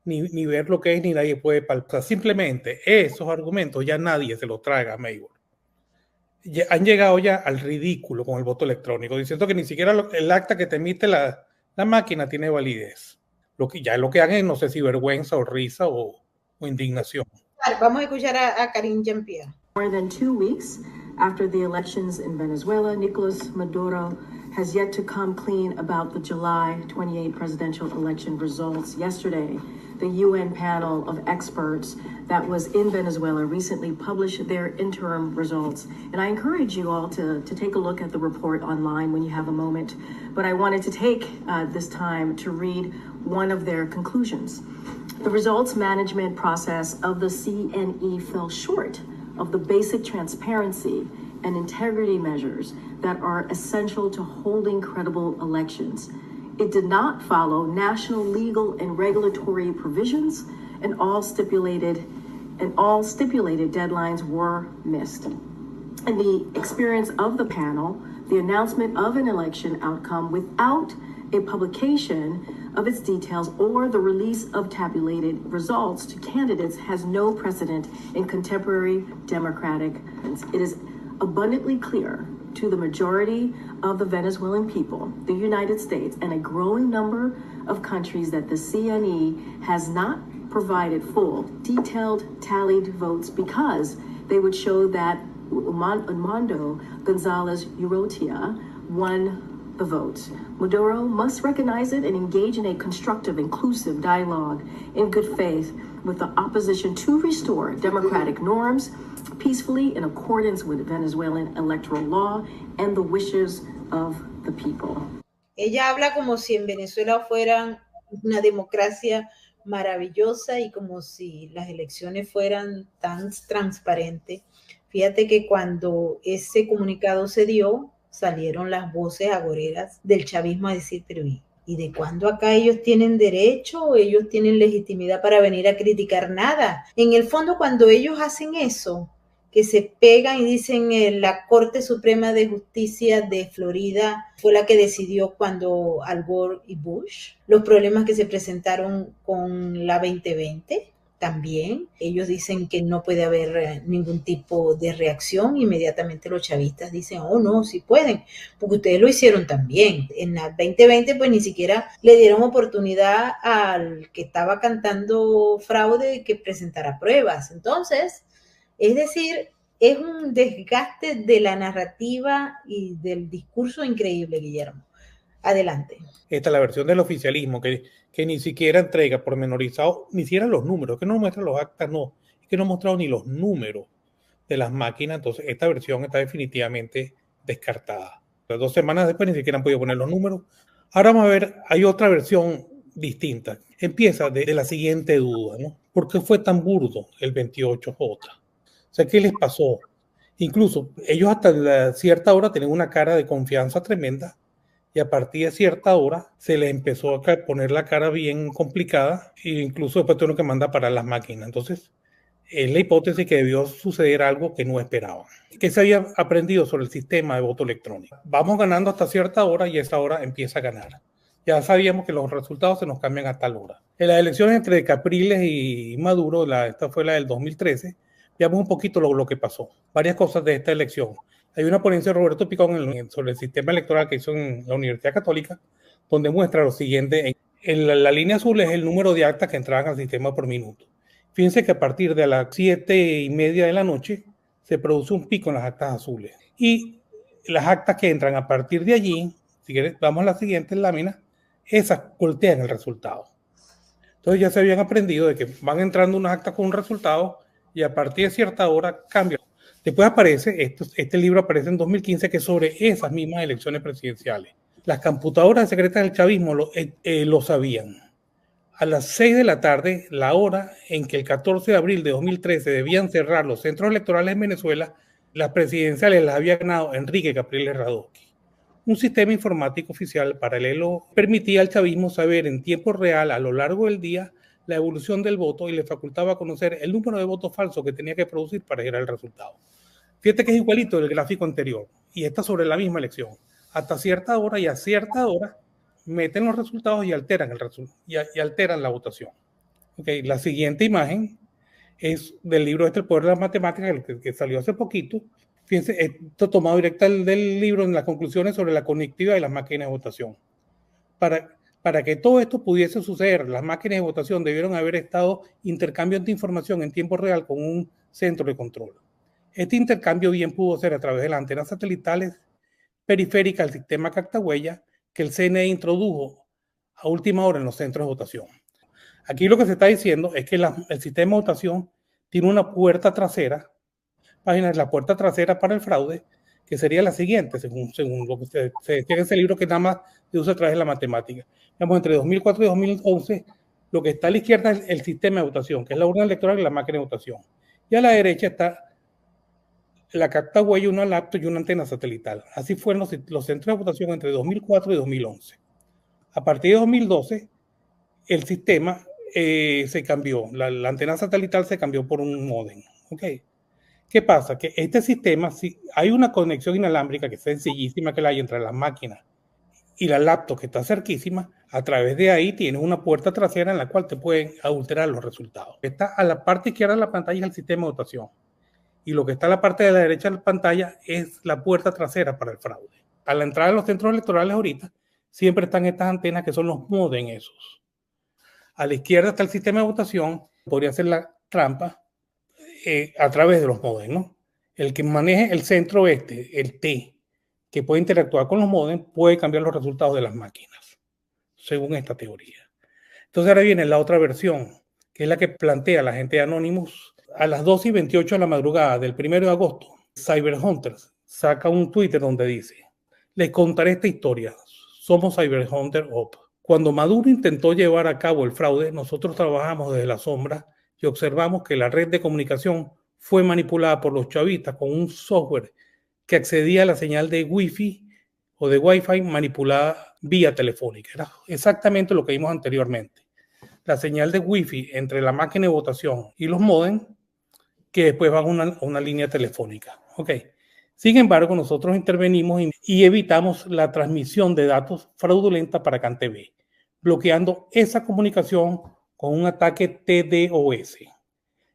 S3: ni ver lo que es, ni nadie puede palpar. Simplemente esos argumentos ya nadie se los traga a Maybor. Han llegado ya al ridículo con el voto electrónico, diciendo que ni siquiera el acta que te emite la máquina tiene validez. Lo que hagan es, no sé si vergüenza o risa o indignación.
S1: Vamos a escuchar a Karine Jean-Pierre.
S6: More than 2 weeks after the elections in Venezuela, Nicolas Maduro has yet to come clean about the July 28 presidential election results. Yesterday, the UN panel of experts that was in Venezuela recently published their interim results. And I encourage you all to take a look at the report online when you have a moment. But I wanted to take this time to read one of their conclusions. The results management process of the CNE fell short of the basic transparency and integrity measures that are essential to holding credible elections. It did not follow national legal and regulatory provisions, and all stipulated deadlines were missed. In the experience of the panel, the announcement of an election outcome without a publication of its details or the release of tabulated results to candidates has no precedent in contemporary democratic. It is abundantly clear to the majority of the Venezuelan people, the United States, and a growing number of countries that the CNE has not provided full, detailed, tallied votes because they would show that Edmundo Gonzalez Urrutia won the vote. Maduro must recognize it and engage in a constructive, inclusive dialogue in good faith with the opposition to restore democratic norms peacefully in accordance with Venezuelan electoral law and the wishes of the people.
S1: Ella habla como si en Venezuela fueran una democracia maravillosa y como si las elecciones fueran tan transparentes. Fíjate que cuando ese comunicado se dio, salieron las voces agoreras del chavismo a decir, pero ¿y de cuándo acá ellos tienen derecho o ellos tienen legitimidad para venir a criticar nada? En el fondo, cuando ellos hacen eso, que se pegan y dicen la Corte Suprema de Justicia de Florida fue la que decidió cuando Al Gore y Bush, los problemas que se presentaron con la 2020, también ellos dicen que no puede haber ningún tipo de reacción. Inmediatamente los chavistas dicen, oh no, sí pueden, porque ustedes lo hicieron también. En la 2020 pues ni siquiera le dieron oportunidad al que estaba cantando fraude que presentara pruebas. Entonces, es decir, es un desgaste de la narrativa y del discurso increíble, Guillermo. Adelante.
S3: Esta es la versión del oficialismo que ni siquiera entrega pormenorizado, ni siquiera los números, que no muestra los actas, no, es que no ha mostrado ni los números de las máquinas. Entonces esta versión está definitivamente descartada. 2 semanas después ni siquiera han podido poner los números. Ahora vamos a ver, hay otra versión distinta. Empieza de la siguiente duda, ¿no? ¿Por qué fue tan burdo el 28J? O sea, ¿qué les pasó? Incluso ellos hasta cierta hora tenían una cara de confianza tremenda y a partir de cierta hora se les empezó a poner la cara bien complicada e incluso después tuvieron que mandar parar las máquinas. Entonces, es la hipótesis que debió suceder algo que no esperaban. ¿Qué se había aprendido sobre el sistema de voto electrónico? Vamos ganando hasta cierta hora y esa hora empieza a ganar. Ya sabíamos que los resultados se nos cambian a tal hora. En las elecciones entre Capriles y Maduro, esta fue la del 2013, veamos un poquito lo que pasó. Varias cosas de esta elección. Hay una ponencia de Roberto Picón sobre el sistema electoral que hizo en la Universidad Católica, donde muestra lo siguiente. La línea azul es el número de actas que entraban al sistema por minuto. Fíjense que a partir de las 7:30 de la noche se produce un pico en las actas azules. Y las actas que entran a partir de allí, si quieres, vamos a la siguiente lámina, esas voltean el resultado. Entonces ya se habían aprendido de que van entrando unas actas con un resultado y a partir de cierta hora cambian. Después aparece, este libro aparece en 2015, que es sobre esas mismas elecciones presidenciales. Las computadoras secretas del chavismo lo sabían. A las 6 de la tarde, la hora en que el 14 de abril de 2013 debían cerrar los centros electorales en Venezuela, las presidenciales las había ganado Enrique Capriles Radosky. Un sistema informático oficial paralelo permitía al chavismo saber en tiempo real a lo largo del día la evolución del voto y le facultaba conocer el número de votos falsos que tenía que producir para llegar al resultado. Fíjate que es igualito el gráfico anterior y está sobre la misma elección. Hasta cierta hora y a cierta hora meten los resultados y alteran la votación. Okay, la siguiente imagen es del libro El Poder de las Matemáticas, que salió hace poquito. Fíjense, esto tomado directo del libro en las conclusiones sobre la conectividad de las máquinas de votación. Para que todo esto pudiese suceder, las máquinas de votación debieron haber estado intercambiando información en tiempo real con un centro de control. Este intercambio bien pudo ser a través de las antenas satelitales periféricas al sistema Cactahuella que el CNE introdujo a última hora en los centros de votación. Aquí lo que se está diciendo es que el sistema de votación tiene una puerta trasera, la puerta trasera para el fraude, que sería la siguiente, según lo que se decía en ese libro, que nada más se usa a través de la matemática. Digamos, entre 2004 y 2011, lo que está a la izquierda es el sistema de votación, que es la urna electoral y la máquina de votación. Y a la derecha está la Cactahuella, una laptop y una antena satelital. Así fueron los centros de votación entre 2004 y 2011. A partir de 2012, el sistema se cambió, la antena satelital se cambió por un módem. ¿Okay? ¿Qué pasa? Que este sistema, si hay una conexión inalámbrica que es sencillísima que la hay entre las máquinas y la laptop que está cerquísima, a través de ahí tienes una puerta trasera en la cual te pueden adulterar los resultados. Está a la parte izquierda de la pantalla es el sistema de votación y lo que está a la parte de la derecha de la pantalla es la puerta trasera para el fraude. A la entrada de los centros electorales ahorita siempre están estas antenas que son los modem esos. A la izquierda está el sistema de votación, podría ser la trampa a través de los modem, ¿no? El que maneje el centro el T, que puede interactuar con los modems, puede cambiar los resultados de las máquinas, según esta teoría. Entonces ahora viene la otra versión, que es la que plantea la gente de Anonymous. A las 2:28 de la madrugada del 1 de agosto, Cyberhunters saca un Twitter donde dice: les contaré esta historia, somos Cyberhunter Op. Cuando Maduro intentó llevar a cabo el fraude, nosotros trabajamos desde la sombra y observamos que la red de comunicación fue manipulada por los chavistas con un software que accedía a la señal de Wi-Fi o de Wi-Fi manipulada vía telefónica. Era exactamente lo que vimos anteriormente. La señal de Wi-Fi entre la máquina de votación y los modems que después van a una línea telefónica. Okay. Sin embargo, nosotros intervenimos y evitamos la transmisión de datos fraudulenta para CanTV, bloqueando esa comunicación con un ataque TDOS.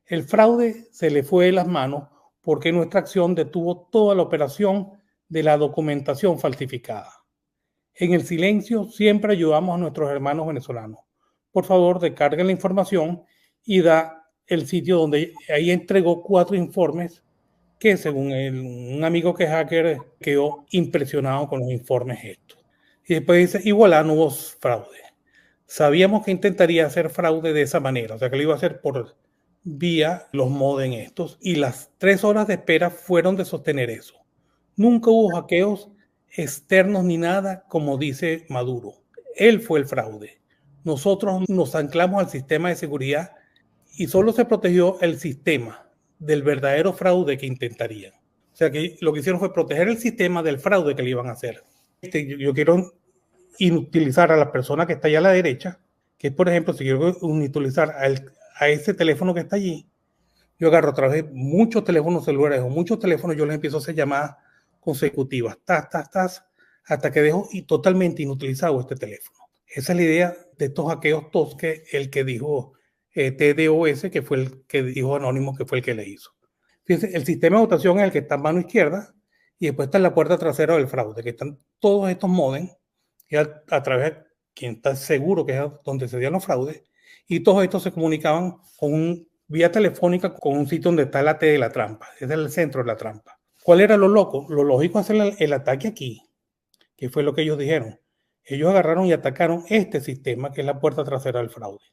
S3: El fraude se le fue de las manos porque nuestra acción detuvo toda la operación de la documentación falsificada. En el silencio siempre ayudamos a nuestros hermanos venezolanos. Por favor, descarguen la información y da el sitio donde ahí entregó 4 informes que según un amigo que es hacker quedó impresionado con los informes estos. Y después dice, igual no hubo fraude. Sabíamos que intentaría hacer fraude de esa manera, o sea que lo iba a hacer por vía los modem estos, y las 3 horas de espera fueron de sostener eso. Nunca hubo hackeos externos ni nada, como dice Maduro. Él fue el fraude. Nosotros nos anclamos al sistema de seguridad y solo se protegió el sistema del verdadero fraude que intentarían. O sea que lo que hicieron fue proteger el sistema del fraude que le iban a hacer. Yo quiero inutilizar a la persona que está allá a la derecha, que por ejemplo, si quiero inutilizar a ese teléfono que está allí, yo agarro a través de muchos teléfonos celulares o muchos teléfonos, yo les empiezo a hacer llamadas consecutivas, hasta que dejo totalmente inutilizado este teléfono. Esa es la idea de estos hackeos TOS, que el que dijo TDOS, que fue el que dijo Anónimo, que fue el que le hizo. Fíjense, el sistema de votación es el que está a mano izquierda y después está en la puerta trasera del fraude, que están todos estos modems, y a través de quien está seguro que es donde se dieron los fraudes, y todos estos se comunicaban con vía telefónica con un sitio donde está la T de la trampa. Ese es el centro de la trampa. ¿Cuál era lo loco? Lo lógico es hacer el ataque aquí, que fue lo que ellos dijeron. Ellos agarraron y atacaron este sistema, que es la puerta trasera del fraude,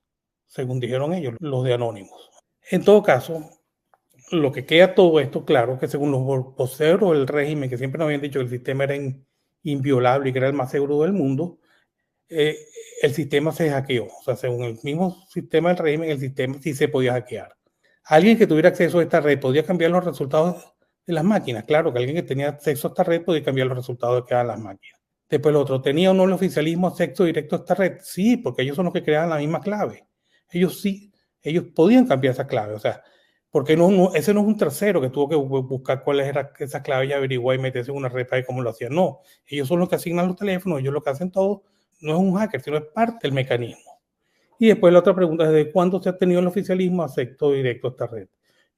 S3: según dijeron ellos, los de Anonymous. En todo caso, lo que queda todo esto claro, que según los voceros del régimen, que siempre nos habían dicho que el sistema era inviolable y que era el más seguro del mundo, el sistema se hackeó. O sea, según el mismo sistema del régimen, el sistema sí se podía hackear. Alguien que tuviera acceso a esta red podía cambiar los resultados de las máquinas. Claro que alguien que tenía acceso a esta red podía cambiar los resultados de cada las máquinas. Después el otro, ¿tenía o no el oficialismo acceso directo a esta red? Sí, porque ellos son los que creaban la misma clave. Ellos podían cambiar esa clave. O sea, porque ese no es un tercero que tuvo que buscar cuáles eran esas claves y averiguar y meterse en una red para ver cómo lo hacían. No, ellos son los que asignan los teléfonos, ellos lo que hacen todo. No es un hacker, sino es parte del mecanismo. Y después la otra pregunta es, ¿desde cuándo se ha tenido el oficialismo acceso directo a esta red?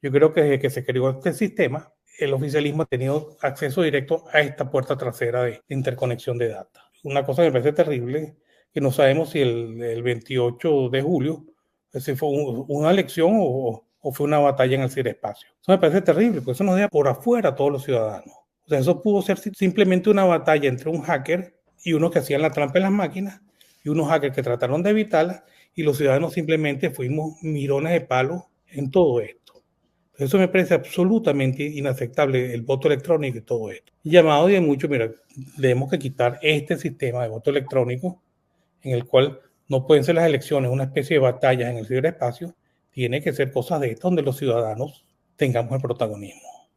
S3: Yo creo que desde que se creó este sistema, el oficialismo ha tenido acceso directo a esta puerta trasera de interconexión de datos. Una cosa que me parece terrible, que no sabemos si el 28 de julio si fue una elección o fue una batalla en el ciberespacio. Eso me parece terrible, porque eso nos deja por afuera a todos los ciudadanos. O sea, eso pudo ser simplemente una batalla entre un hacker y unos que hacían la trampa en las máquinas y unos hackers que trataron de evitarla, y los ciudadanos simplemente fuimos mirones de palo en todo esto. Eso me parece absolutamente inaceptable, el voto electrónico y todo esto. Llamado de mucho, mira, tenemos que quitar este sistema de voto electrónico en el cual no pueden ser las elecciones una especie de batallas en el ciberespacio. Tiene que ser cosas de estas donde los ciudadanos tengamos el protagonismo.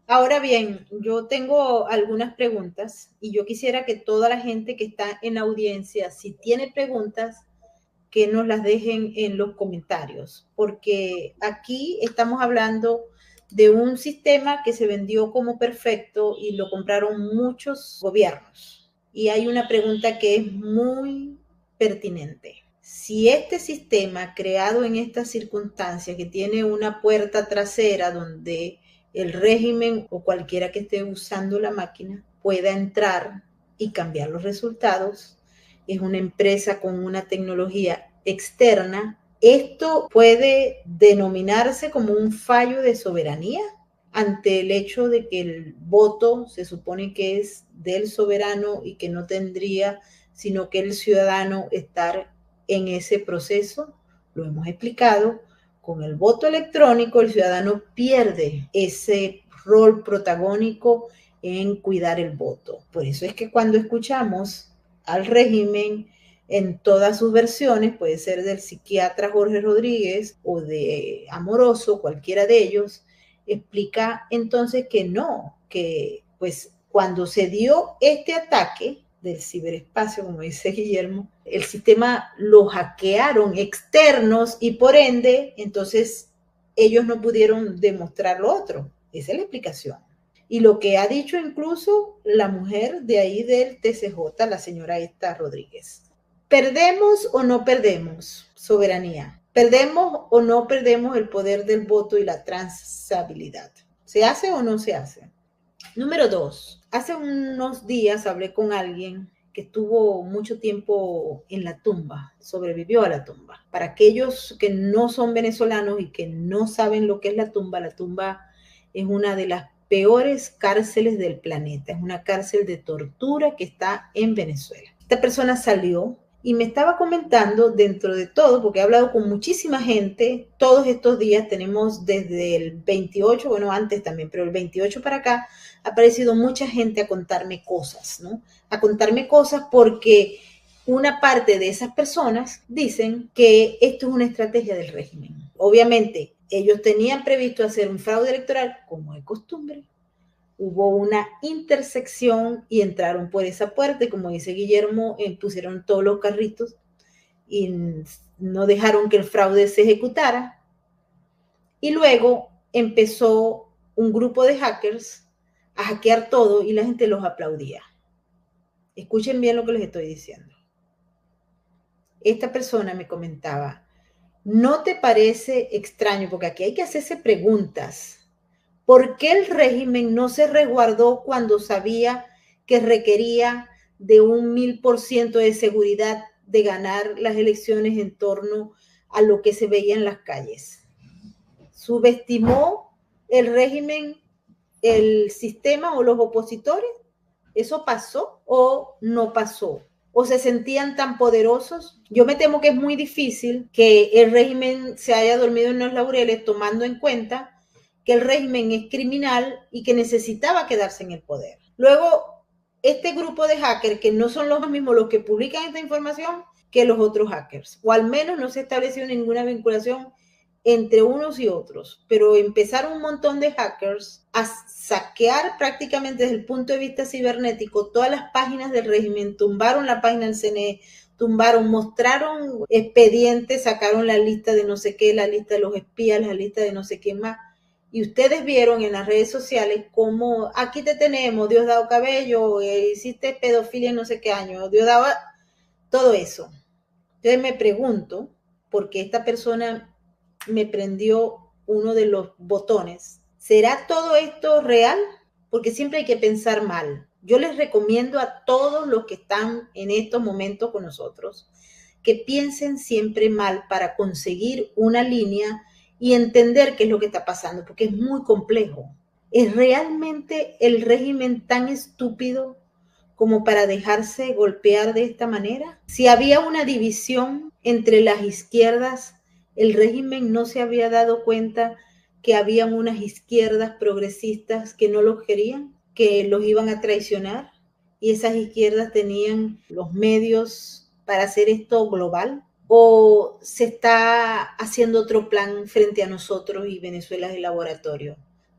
S1: Ahora bien, yo tengo algunas preguntas y yo quisiera que toda la gente que está en la audiencia, si tiene preguntas, que nos las dejen en los comentarios, porque aquí estamos hablando de un sistema que se vendió como perfecto y lo compraron muchos gobiernos. Y hay una pregunta que es muy pertinente. Si este sistema creado en estas circunstancias, que tiene una puerta trasera donde el régimen o cualquiera que esté usando la máquina pueda entrar y cambiar los resultados, es una empresa con una tecnología externa, esto puede denominarse como un fallo de soberanía ante el hecho de que el voto se supone que es del soberano y que no tendría sino que el ciudadano estar en ese proceso. Lo hemos explicado. Con el voto electrónico, el ciudadano pierde ese rol protagónico en cuidar el voto. Por eso es que cuando escuchamos al régimen en todas sus versiones, puede ser del psiquiatra Jorge Rodríguez o de Amoroso, cualquiera de ellos, explica entonces que no, que pues cuando se dio este ataque del ciberespacio, como dice Guillermo, el sistema lo hackearon externos y por ende, entonces ellos no pudieron demostrar lo otro. Esa es la explicación. Y lo que ha dicho incluso la mujer de ahí del TCJ, la señora esta Rodríguez. ¿Perdemos o no perdemos soberanía? ¿Perdemos o no perdemos el poder del voto y la transabilidad? ¿Se hace o no se hace? Número 2. Hace unos días hablé con alguien que estuvo mucho tiempo en la tumba, sobrevivió a la tumba. Para aquellos que no son venezolanos y que no saben lo que es la tumba es una de las peores cárceles del planeta. Es una cárcel de tortura que está en Venezuela. Esta persona salió y me estaba comentando dentro de todo, porque he hablado con muchísima gente todos estos días, tenemos desde el 28, bueno, antes también, pero el 28 para acá, ha aparecido mucha gente a contarme cosas, ¿no? A contarme cosas porque una parte de esas personas dicen que esto es una estrategia del régimen. Obviamente, ellos tenían previsto hacer un fraude electoral, como de costumbre. Hubo una intersección y entraron por esa puerta y como dice Guillermo, pusieron todos los carritos y no dejaron que el fraude se ejecutara. Y luego empezó un grupo de hackers a hackear todo y la gente los aplaudía. Escuchen bien lo que les estoy diciendo. Esta persona me comentaba, ¿no te parece extraño? Porque aquí hay que hacerse preguntas. ¿Por qué el régimen no se resguardó cuando sabía que requería de un 1000% de seguridad de ganar las elecciones en torno a lo que se veía en las calles? ¿Subestimó el régimen el sistema o los opositores? ¿Eso pasó o no pasó? ¿O se sentían tan poderosos? Yo me temo que es muy difícil que el régimen se haya dormido en los laureles tomando en cuenta que el régimen es criminal y que necesitaba quedarse en el poder. Luego, este grupo de hackers, que no son los mismos los que publican esta información que los otros hackers, o al menos no se estableció ninguna vinculación entre unos y otros, pero empezaron un montón de hackers a saquear prácticamente desde el punto de vista cibernético todas las páginas del régimen, tumbaron la página del CNE, mostraron expedientes, sacaron la lista de no sé qué, la lista de los espías, la lista de no sé qué más. Y ustedes vieron en las redes sociales cómo aquí te tenemos, Diosdado Cabello, hiciste pedofilia en no sé qué año, Diosdado, todo eso. Entonces me pregunto, porque esta persona me prendió uno de los botones, ¿será todo esto real? Porque siempre hay que pensar mal. Yo les recomiendo a todos los que están en estos momentos con nosotros que piensen siempre mal para conseguir una línea y entender qué es lo que está pasando, porque es muy complejo. ¿Es realmente el régimen tan estúpido como para dejarse golpear de esta manera? Si había una división entre las izquierdas, el régimen no se había dado cuenta que habían unas izquierdas progresistas que no los querían, que los iban a traicionar, y esas izquierdas tenían los medios para hacer esto global. ¿O se está haciendo otro plan frente a nosotros y Venezuela es el laboratorio?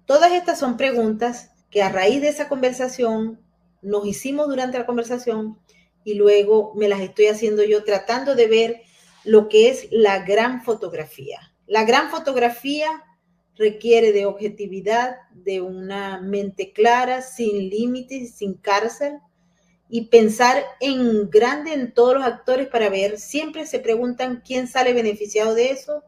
S1: Todas estas son preguntas que a raíz de esa conversación nos hicimos durante la conversación y luego me las estoy haciendo yo tratando de ver lo que es la gran fotografía. La gran fotografía requiere de objetividad, de una mente clara, sin límites, sin cárcel, y pensar en grande en todos los actores para ver, siempre se preguntan quién sale beneficiado de eso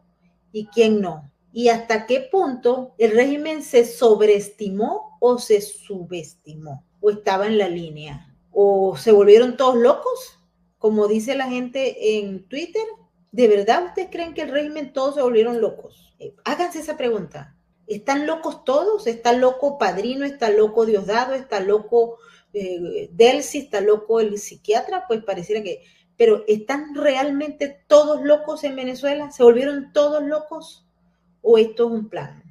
S1: y quién no. Y hasta qué punto el régimen se sobreestimó o se subestimó, o estaba en la línea, o se volvieron todos locos, como dice la gente en Twitter. ¿De verdad ustedes creen que el régimen todos se volvieron locos? Háganse esa pregunta. ¿Están locos todos? ¿Está loco Padrino? ¿Está loco Diosdado? ¿Está loco Delcy? ¿Está loco el psiquiatra? Pues pareciera que... Pero ¿están realmente todos locos en Venezuela? ¿Se volvieron todos locos? ¿O esto es un plan?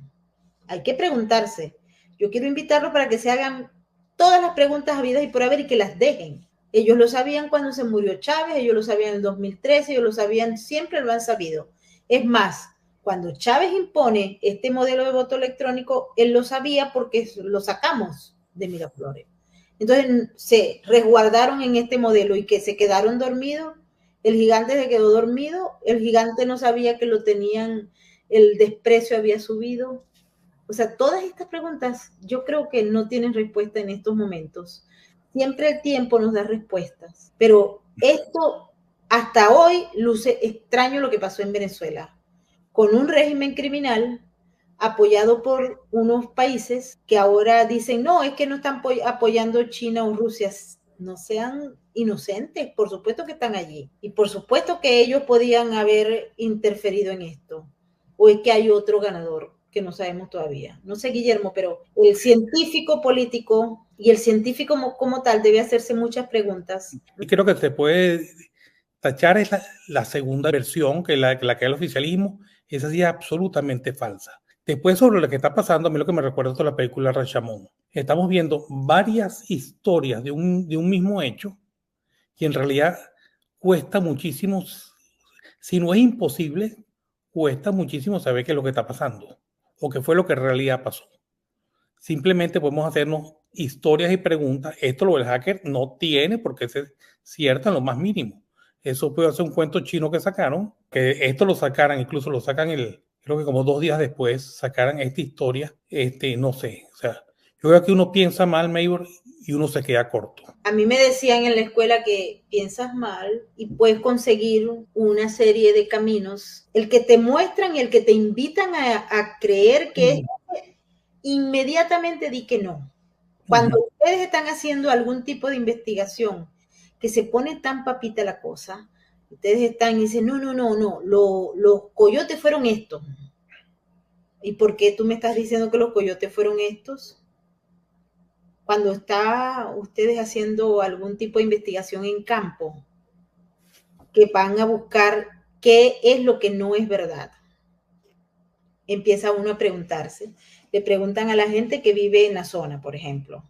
S1: Hay que preguntarse. Yo quiero invitarlos para que se hagan todas las preguntas habidas y por haber y que las dejen. Ellos lo sabían cuando se murió Chávez, ellos lo sabían en el 2013, ellos lo sabían, siempre lo han sabido. Es más, cuando Chávez impone este modelo de voto electrónico, él lo sabía porque lo sacamos de Miraflores. Entonces se resguardaron en este modelo y que se quedaron dormidos. El gigante se quedó dormido, el gigante no sabía que lo tenían, el desprecio había subido. O sea, todas estas preguntas yo creo que no tienen respuesta en estos momentos. Siempre el tiempo nos da respuestas, pero esto hasta hoy luce extraño lo que pasó en Venezuela, con un régimen criminal apoyado por unos países que ahora dicen, no, es que no están apoyando China o Rusia. No sean inocentes, por supuesto que están allí y por supuesto que ellos podían haber interferido en esto, o es que hay otro ganador que no sabemos todavía. No sé, Guillermo, pero el científico político y el científico como tal debe hacerse muchas preguntas.
S3: Y creo que se puede tachar es la segunda versión, que la que es el oficialismo, esa sí es absolutamente falsa. Después, sobre lo que está pasando, a mí lo que me recuerda es la película Rashomon. Estamos viendo varias historias de un mismo hecho y en realidad cuesta muchísimo, si no es imposible, cuesta muchísimo saber qué es lo que está pasando o qué fue lo que en realidad pasó. Simplemente podemos hacernos historias y preguntas. Esto lo del hacker no tiene por qué ser cierto en lo más mínimo. Eso puede ser un cuento chino que sacaron, que esto lo sacaran, incluso lo sacan creo que como 2 días después, sacaran esta historia, no sé. O sea, yo creo que uno piensa mal, Mayor, y uno se queda corto.
S1: A mí me decían en la escuela que piensas mal y puedes conseguir una serie de caminos. El que te muestran y el que te invitan a creer que es, inmediatamente di que no. Cuando ustedes están haciendo algún tipo de investigación que se pone tan papita la cosa, ustedes están y dicen, no, los coyotes fueron estos. ¿Y por qué tú me estás diciendo que los coyotes fueron estos? Cuando está ustedes haciendo algún tipo de investigación en campo, que van a buscar qué es lo que no es verdad. Empieza uno a preguntarse. Le preguntan a la gente que vive en la zona, por ejemplo.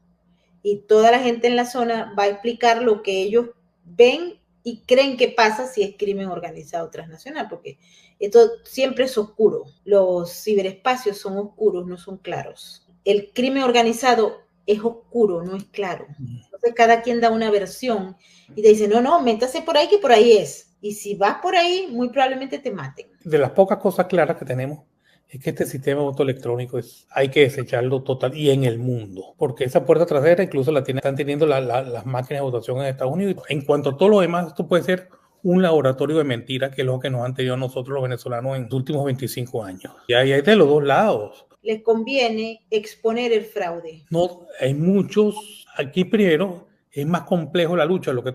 S1: Y toda la gente en la zona va a explicar lo que ellos ven y creen que pasa si es crimen organizado transnacional, porque esto siempre es oscuro. Los ciberespacios son oscuros, no son claros. El crimen organizado es oscuro, no es claro. Entonces cada quien da una versión y te dice, no, métase por ahí que por ahí es. Y si vas por ahí, muy probablemente te maten.
S3: De las pocas cosas claras que tenemos es que este sistema de voto electrónico hay que desecharlo total y en el mundo, porque esa puerta trasera incluso están teniendo las máquinas de votación en Estados Unidos. En cuanto a todo lo demás, esto puede ser un laboratorio de mentiras, que es lo que nos han tenido nosotros los venezolanos en los últimos 25 años. Y hay de los dos lados.
S1: Les conviene exponer el fraude.
S3: No, hay muchos, aquí primero es más complejo la lucha, lo que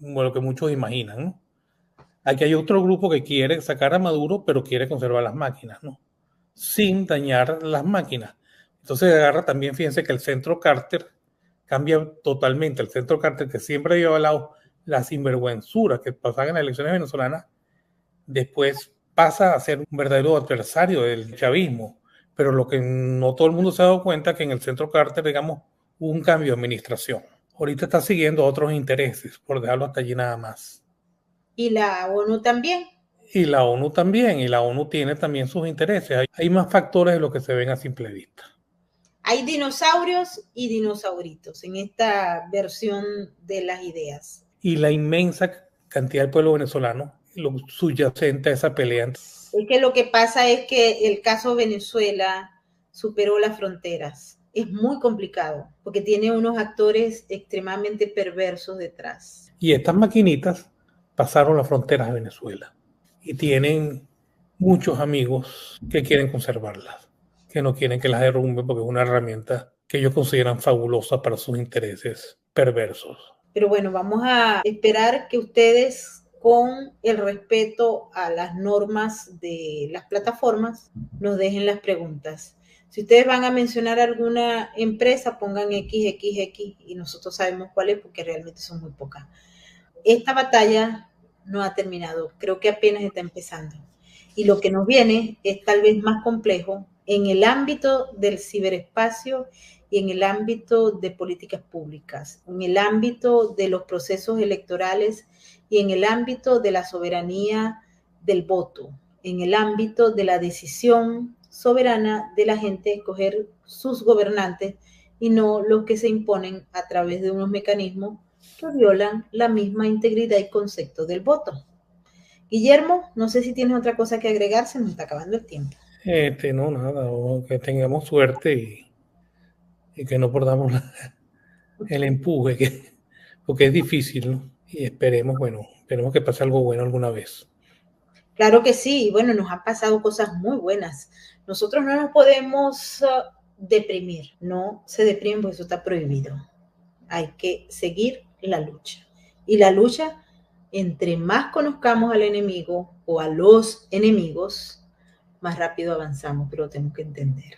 S3: lo que muchos imaginan, ¿no? Aquí hay otro grupo que quiere sacar a Maduro, pero quiere conservar las máquinas, ¿no? Sin dañar las máquinas. Entonces agarra también, fíjense que el centro Carter cambia totalmente. El centro Carter, que siempre había avalado la sinvergüenzura que pasaban en las elecciones venezolanas, después pasa a ser un verdadero adversario del chavismo. Pero lo que no todo el mundo se ha dado cuenta es que en el centro Carter, digamos, hubo un cambio de administración. Ahorita está siguiendo otros intereses, por dejarlo hasta allí nada más.
S1: Y la ONU también.
S3: Y la ONU también, y la ONU tiene también sus intereses. Hay más factores de lo que se ven a simple vista.
S1: Hay dinosaurios y dinosauritos en esta versión de las ideas.
S3: Y la inmensa cantidad del pueblo venezolano, lo subyacente a esa pelea.
S1: Es que lo que pasa es que el caso Venezuela superó las fronteras. Es muy complicado porque tiene unos actores extremadamente perversos detrás.
S3: Y estas maquinitas pasaron las fronteras de Venezuela y tienen muchos amigos que quieren conservarlas, que no quieren que las derrumben porque es una herramienta que ellos consideran fabulosa para sus intereses perversos.
S1: Pero bueno, vamos a esperar que ustedes, con el respeto a las normas de las plataformas, nos dejen las preguntas. Si ustedes van a mencionar alguna empresa, pongan XXX y nosotros sabemos cuál es porque realmente son muy pocas. Esta batalla no ha terminado, creo que apenas está empezando. Y lo que nos viene es tal vez más complejo en el ámbito del ciberespacio y en el ámbito de políticas públicas, en el ámbito de los procesos electorales y en el ámbito de la soberanía del voto, en el ámbito de la decisión soberana de la gente escoger sus gobernantes y no los que se imponen a través de unos mecanismos que violan la misma integridad y concepto del voto. Guillermo, no sé si tienes otra cosa que agregar, se nos está acabando el tiempo.
S3: No, nada, que tengamos suerte y que no perdamos el empuje, porque es difícil, ¿no? Y esperemos que pase algo bueno alguna vez.
S1: Claro que sí, bueno, nos han pasado cosas muy buenas. Nosotros no nos podemos deprimir, no se deprimen porque eso está prohibido. Hay que seguir la lucha. Y la lucha, entre más conozcamos al enemigo o a los enemigos, más rápido avanzamos, pero tenemos que entender.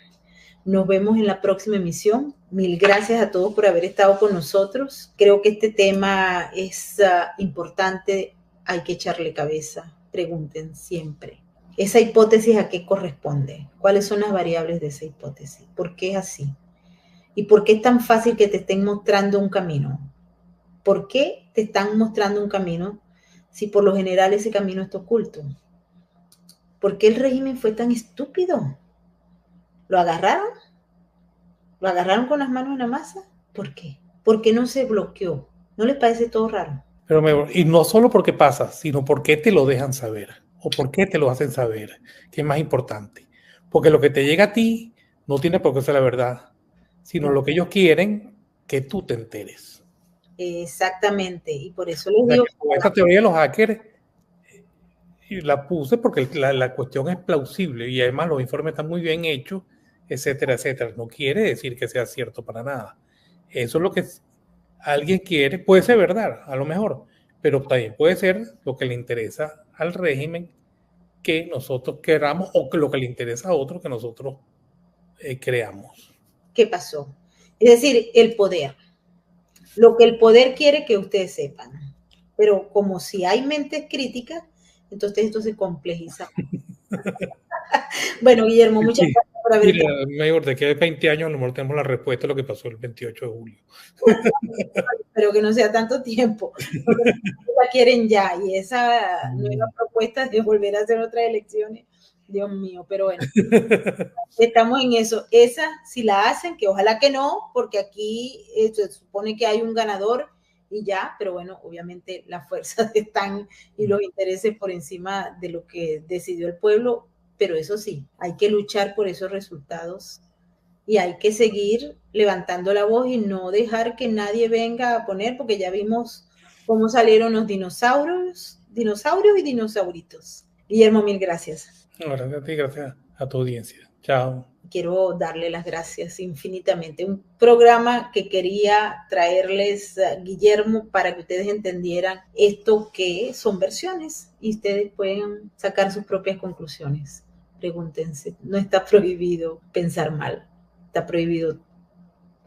S1: Nos vemos en la próxima emisión. Mil gracias a todos por haber estado con nosotros. Creo que este tema es importante, hay que echarle cabeza. Pregunten siempre. Esa hipótesis, ¿a qué corresponde? ¿Cuáles son las variables de esa hipótesis? ¿Por qué es así? ¿Y por qué es tan fácil que te estén mostrando un camino? ¿Por qué te están mostrando un camino si por lo general ese camino está oculto? ¿Por qué el régimen fue tan estúpido? ¿Lo agarraron? ¿Lo agarraron con las manos en la masa? ¿Por qué? ¿Por qué no se bloqueó? ¿No les parece todo raro?
S3: Y no solo porque pasa, sino porque te lo dejan saber o por qué te lo hacen saber, que es más importante. Porque lo que te llega a ti no tiene por qué ser la verdad, sino lo que ellos quieren que tú te enteres.
S1: Exactamente, y por eso les digo...
S3: Esta teoría de los hackers y la puse porque la cuestión es plausible y además los informes están muy bien hechos, etcétera, etcétera. No quiere decir que sea cierto para nada. Eso es lo que alguien quiere, puede ser verdad, a lo mejor, pero también puede ser lo que le interesa al régimen que nosotros queramos o que lo que le interesa a otro que nosotros creamos.
S1: ¿Qué pasó? Es decir, el poder. Lo que el poder quiere que ustedes sepan. Pero como si hay mentes críticas, entonces esto se complejiza. Bueno, Guillermo, muchas gracias por haber
S3: estado. Mayor, de que 20 años a lo mejor tenemos la respuesta a lo que pasó el 28 de julio.
S1: Pero que no sea tanto tiempo. Porque la quieren ya. Y esa nueva propuesta de volver a hacer otras elecciones, Dios mío, pero bueno. Estamos en eso. Esa, si la hacen, que ojalá que no, porque aquí se supone que hay un ganador y ya, pero bueno, obviamente las fuerzas están y los intereses por encima de lo que decidió el pueblo, pero eso sí, hay que luchar por esos resultados y hay que seguir levantando la voz y no dejar que nadie venga a poner, porque ya vimos cómo salieron los dinosaurios y dinosauritos. Guillermo, mil gracias.
S3: Gracias a ti, gracias a tu audiencia. Chao.
S1: Quiero darle las gracias infinitamente. Un programa que quería traerles, Guillermo, para que ustedes entendieran esto que son versiones y ustedes pueden sacar sus propias conclusiones. Pregúntense, no está prohibido pensar mal, está prohibido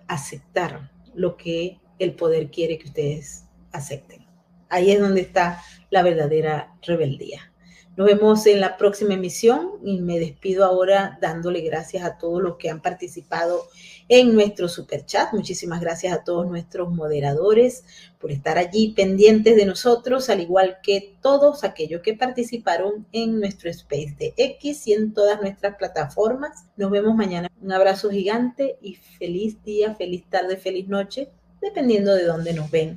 S1: aceptar lo que el poder quiere que ustedes acepten. Ahí es donde está la verdadera rebeldía. Nos vemos en la próxima emisión y me despido ahora dándole gracias a todos los que han participado en nuestro superchat. Muchísimas gracias a todos nuestros moderadores por estar allí pendientes de nosotros, al igual que todos aquellos que participaron en nuestro Space de X y en todas nuestras plataformas. Nos vemos mañana. Un abrazo gigante y feliz día, feliz tarde, feliz noche, dependiendo de dónde nos ven